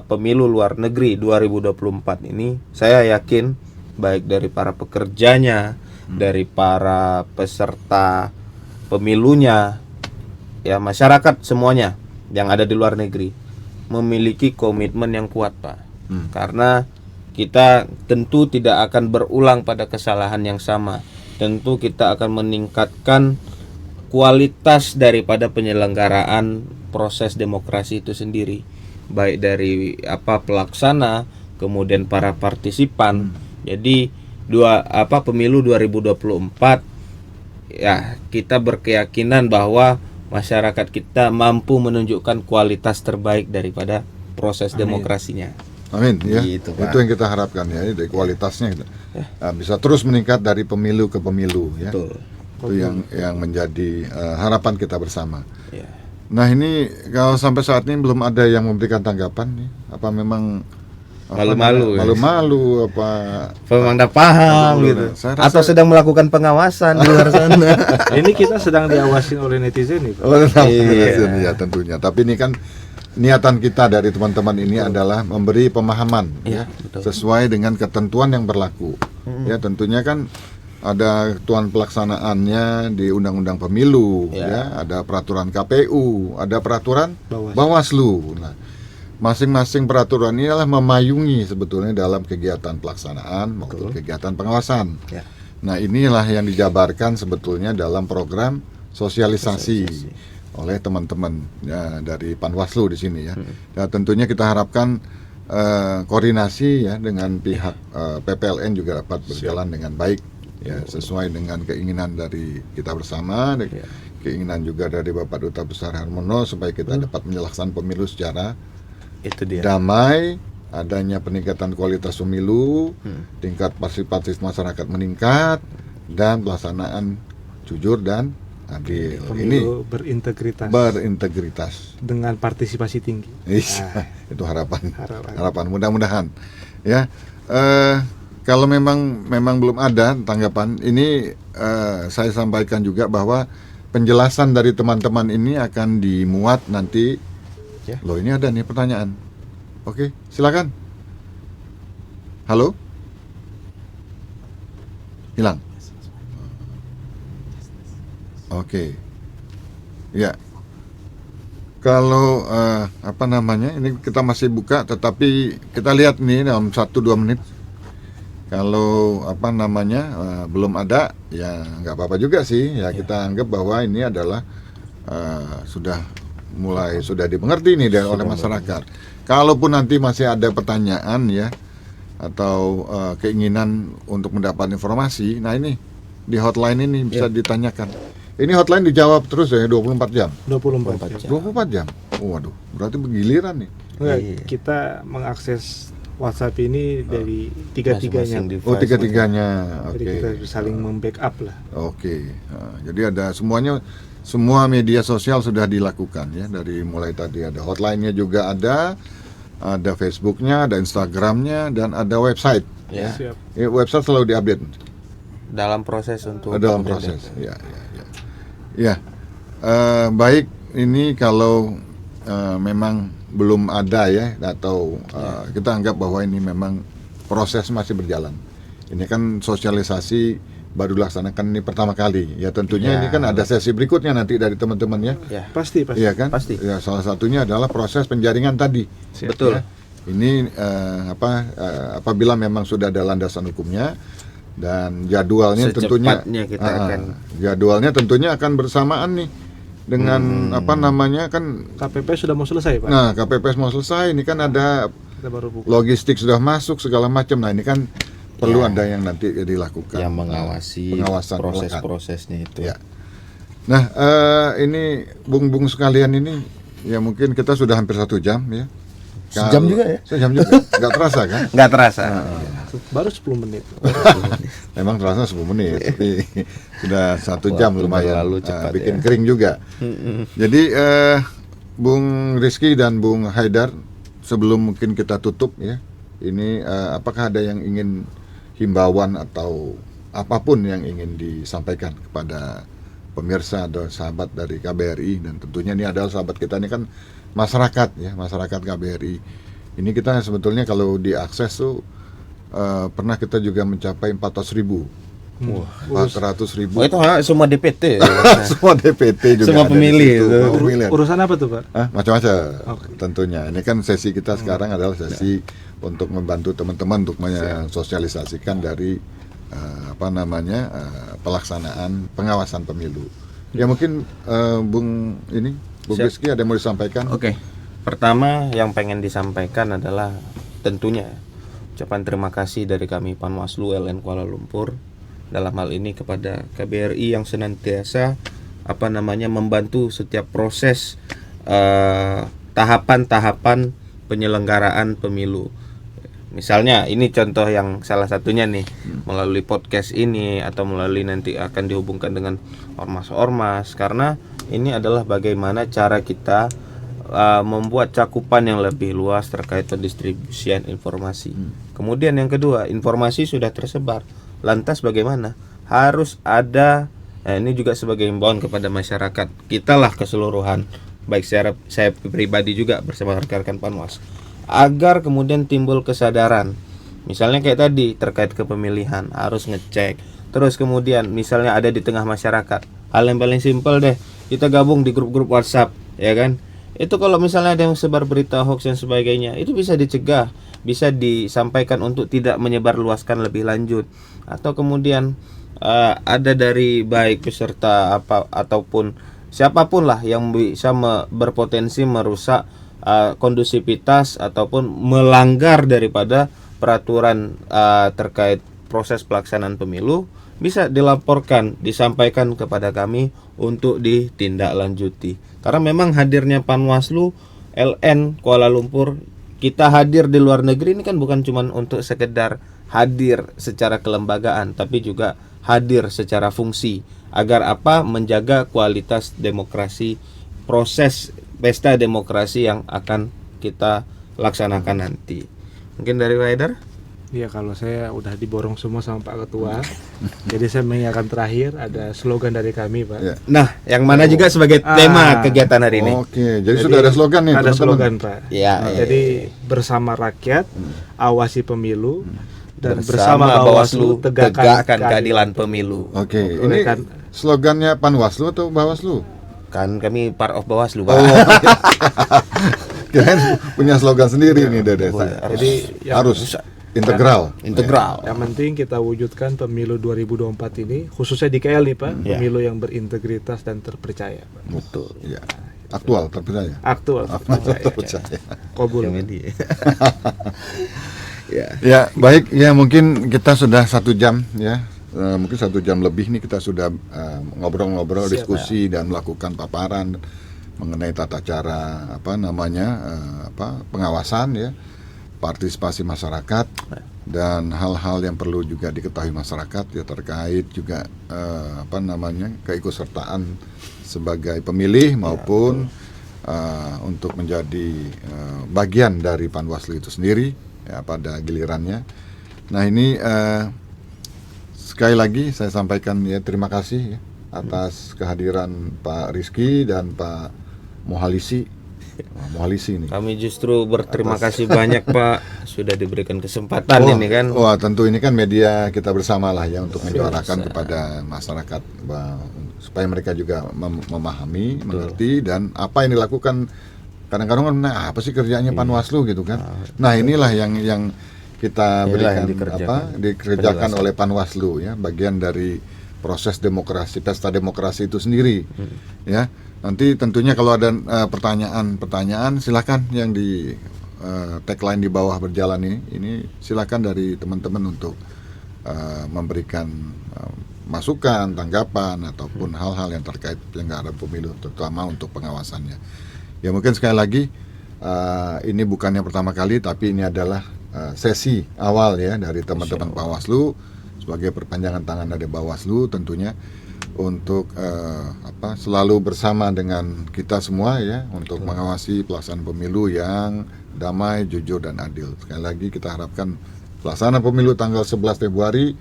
pemilu luar negeri 2024 ini, saya yakin baik dari para pekerjanya, dari para peserta pemilunya, ya masyarakat semuanya yang ada di luar negeri memiliki komitmen yang kuat Pak. Karena kita tentu tidak akan berulang pada kesalahan yang sama. Tentu kita akan meningkatkan kualitas daripada penyelenggaraan proses demokrasi itu sendiri, baik dari pelaksana, kemudian para partisipan. Jadi pemilu 2024 ya, kita berkeyakinan bahwa masyarakat kita mampu menunjukkan kualitas terbaik daripada proses demokrasinya. Amin ya. Gitu, Pak. Itu yang kita harapkan ya, dari kualitasnya gitu. Nah, bisa terus meningkat dari pemilu ke pemilu ya. Betul. Itu yang menjadi harapan kita bersama. Ya. Nah, ini kalau sampai saat ini belum ada yang memberikan tanggapan nih. Apa memang Malu-malu ya? Malu-malu apa Memang tidak paham Belum, gitu. saya rasa- Atau sedang melakukan pengawasan di luar sana. Ini kita sedang diawasin oleh netizen nih Pak. Oh, Iya. ya tentunya. Tapi ini kan niatan kita dari teman-teman ini adalah memberi pemahaman Iya, ya, betul. sesuai dengan ketentuan yang berlaku. Ya, tentunya kan ada ketentuan pelaksanaannya di Undang-Undang Pemilu, Ya. ya, ada peraturan KPU, ada peraturan Bawaslu. Bawaslu. Nah, masing-masing peraturan ini adalah memayungi sebetulnya dalam kegiatan pelaksanaan maupun kegiatan pengawasan. Ya. Nah, inilah yang dijabarkan sebetulnya dalam program sosialisasi oleh teman-teman ya, dari Panwaslu di sini ya. Dan tentunya kita harapkan koordinasi ya dengan pihak PPLN juga dapat berjalan dengan baik ya, sesuai dengan keinginan dari kita bersama, keinginan juga dari Bapak Duta Besar Harmono supaya kita dapat menyelaksanakan pemilu secara Itu dia. damai, adanya peningkatan kualitas pemilu, tingkat partisipasi masyarakat meningkat, dan pelaksanaan jujur dan adil. Ini Pemilu berintegritas berintegritas. dengan partisipasi tinggi. Itu harapan. Harapan. Harapan mudah-mudahan. Ya, kalau memang belum ada tanggapan, ini saya sampaikan juga bahwa penjelasan dari teman-teman ini akan dimuat nanti. Ya. Loh, ini ada nih pertanyaan. Oke, silakan. Halo? Hilang. Oke. Ya. Kalau ini kita masih buka, tetapi kita lihat nih dalam 1-2 menit. Kalau belum ada, ya nggak apa-apa juga sih. Ya, kita anggap bahwa ini adalah sudah dimengerti nih oleh masyarakat. Kalaupun nanti masih ada pertanyaan ya atau keinginan untuk mendapat informasi, nah ini di hotline ini bisa ditanyakan. Ini hotline dijawab terus ya 24 jam. 24 jam. 24 jam. Waduh, berarti bergiliran nih. Enggak, Iya. kita mengakses WhatsApp ini dari tiga-tiganya. Masing-masing Oh, device. tiga-tiganya. Jadi Oke. kita saling membackup lah. Oke. Nah, jadi ada semua media sosial sudah dilakukan ya, dari mulai tadi ada hotline-nya juga ada Facebooknya, ada Instagramnya, dan ada website. Ya. Siap. Website selalu diupdate. Dalam proses untuk Dalam pembedaan. proses. Ya. Baik, ini kalau memang belum ada ya, atau kita anggap bahwa ini memang proses masih berjalan. Ini kan sosialisasi baru dilaksanakan ini pertama kali. Ya tentunya ini kan ada sesi berikutnya nanti dari teman-teman ya. Ya. Pasti. Iya kan? Pasti. Ya, salah satunya adalah proses penjaringan tadi. Betul. Ya. Ini apabila memang sudah ada landasan hukumnya dan jadwalnya tentunya Secepatnya kita akan jadwalnya tentunya akan bersamaan nih dengan kan KPP sudah mau selesai Pak. KPPS mau selesai, ini kan ada kita baru buka. logistik sudah masuk segala macam. Nah, ini kan perlu ada yang nanti dilakukan yang mengawasi pengawasan melekat. proses-prosesnya itu. Ya. Nah, ini bung-bung sekalian ini, ya mungkin kita sudah hampir 1 jam ya. Sejam juga ya? Sejam juga, nggak terasa kan? Nggak terasa. Baru 10 menit. Memang terasa 10 menit, tapi sudah 1 jam Waktu lumayan, berlalu cepat bikin ya. kering juga. Jadi Bung Rizky dan Bung Haidar, sebelum mungkin kita tutup ya, ini apakah ada yang ingin himbauan atau apapun yang ingin disampaikan kepada pemirsa atau sahabat dari KBRI, dan tentunya ini adalah sahabat kita ini kan masyarakat ya, masyarakat KBRI. Ini kita sebetulnya kalau diakses tuh pernah kita juga mencapai 400.000. Wah, 400.000. oh, itu semua DPT. Semua DPT juga Semua ada di pemilih situ, itu. pemilihan. Urusan apa tuh, Pak? Macam-macam. Oke. Tentunya. Ini kan sesi kita sekarang adalah sesi untuk membantu teman-teman untuk mensosialisasikan dari pelaksanaan pengawasan pemilu. Ya mungkin Bung Siap. Rizky ada yang mau disampaikan? Oke. Pertama yang pengen disampaikan adalah tentunya ucapan terima kasih dari kami Panwaslu LN Kuala Lumpur dalam hal ini kepada KBRI yang senantiasa membantu setiap proses tahapan-tahapan penyelenggaraan pemilu. Misalnya ini contoh yang salah satunya nih, melalui podcast ini atau melalui nanti akan dihubungkan dengan ormas-ormas, karena ini adalah bagaimana cara kita membuat cakupan yang lebih luas terkait pendistribusian informasi. Kemudian yang kedua, informasi sudah tersebar, lantas bagaimana? Harus ada, ini juga sebagai himbauan kepada masyarakat, kita lah keseluruhan, baik saya pribadi juga bersama rekan-rekan Panwas, agar kemudian timbul kesadaran. Misalnya kayak tadi terkait kepemilihan harus ngecek. Terus kemudian misalnya ada di tengah masyarakat, hal yang paling simpel deh, kita gabung di grup-grup WhatsApp, ya kan? Itu kalau misalnya ada yang sebar berita hoax dan sebagainya, itu bisa dicegah, bisa disampaikan untuk tidak menyebarluaskan lebih lanjut. Atau kemudian ada dari baik peserta ataupun siapapun lah yang bisa berpotensi merusak kondusivitas ataupun melanggar daripada peraturan terkait proses pelaksanaan pemilu, bisa dilaporkan, disampaikan kepada kami untuk ditindaklanjuti. Karena memang hadirnya Panwaslu LN Kuala Lumpur, kita hadir di luar negeri ini kan bukan cuma untuk sekedar hadir secara kelembagaan, tapi juga hadir secara fungsi. Agar apa? Menjaga kualitas demokrasi, proses pesta demokrasi yang akan kita laksanakan nanti. Mungkin dari Pak Haidar? Iya, kalau saya udah diborong semua sama Pak Ketua. Jadi saya mengingatkan terakhir ada slogan dari kami, Pak. Ya. Nah, yang mana juga sebagai tema kegiatan hari ini. Oke, jadi sudah ada slogan nih, Ada teman-teman. slogan, Pak. Ya, Jadi bersama rakyat, awasi pemilu, dan bersama bersama Bawaslu tegakkan keadilan. keadilan pemilu. Oke, ini Oleh kan- slogannya Panwaslu atau Bawaslu? Kan kami part of Bawaslu, Pak. Kirain punya slogan sendiri nih, Dede. Jadi yang- Harus integral. Integral. Yang penting kita wujudkan pemilu 2024 ini, khususnya di KL nih, Pak, Ya. pemilu yang berintegritas dan terpercaya, Pak. Betul. Ya. Aktual, terpercaya. Aktual, terpercaya. Terpercaya. Kobul. Ya. Ya, baik. Ya, mungkin kita sudah 1 jam ya. Mungkin 1 jam lebih nih kita sudah ngobrol-ngobrol, Siap, diskusi dan melakukan paparan mengenai tata cara pengawasan ya, partisipasi masyarakat dan hal-hal yang perlu juga diketahui masyarakat ya terkait juga keikutsertaan sebagai pemilih maupun untuk menjadi bagian dari Panwaslu itu sendiri ya pada gilirannya. Nah, ini sekali lagi saya sampaikan ya terima kasih ya atas kehadiran Pak Rizky dan Pak Mohalisi nih. Kami justru berterima kasih banyak, Pak, sudah diberikan kesempatan ini kan. Wah, tentu ini kan media kita bersama lah ya untuk menyuarakan kepada masyarakat supaya mereka juga memahami, mengerti dan apa yang dilakukan. Kadang-kadang kan apa sih kerjanya Panwaslu gitu kan. Nah, inilah yang kita berikan dikerjakan oleh Panwaslu ya, bagian dari proses demokrasi, pesta demokrasi itu sendiri. Ya. Nanti tentunya kalau ada pertanyaan silakan yang tagline di bawah berjalan ini silakan dari teman-teman untuk memberikan masukan, tanggapan ataupun hal-hal yang terkait penyelenggaraan pemilu, terutama untuk pengawasannya. Ya mungkin sekali lagi ini bukan yang pertama kali, tapi ini adalah sesi awal ya dari teman-teman Bawaslu sebagai perpanjangan tangan dari Bawaslu tentunya untuk selalu bersama dengan kita semua ya untuk mengawasi pelaksanaan pemilu yang damai, jujur dan adil. Sekali lagi kita harapkan pelaksanaan pemilu tanggal 11 Februari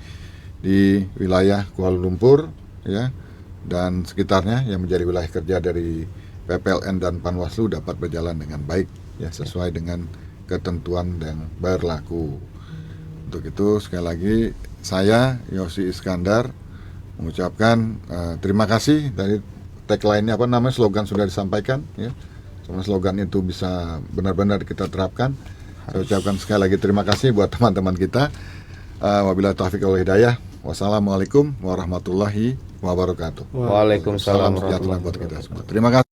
di wilayah Kuala Lumpur ya dan sekitarnya yang menjadi wilayah kerja dari PPLN dan Panwaslu dapat berjalan dengan baik ya sesuai dengan ketentuan yang berlaku. Untuk itu sekali lagi saya Yosi Iskandar mengucapkan terima kasih. Dari tagline-nya slogan sudah disampaikan ya. Semua slogan itu bisa benar-benar kita terapkan. Saya ucapkan sekali lagi terima kasih buat teman-teman kita. Wabillahi taufiq wal hidayah. Wassalamualaikum warahmatullahi wabarakatuh. Waalaikumsalam Salam sejahtera buat kita semua. Terima kasih.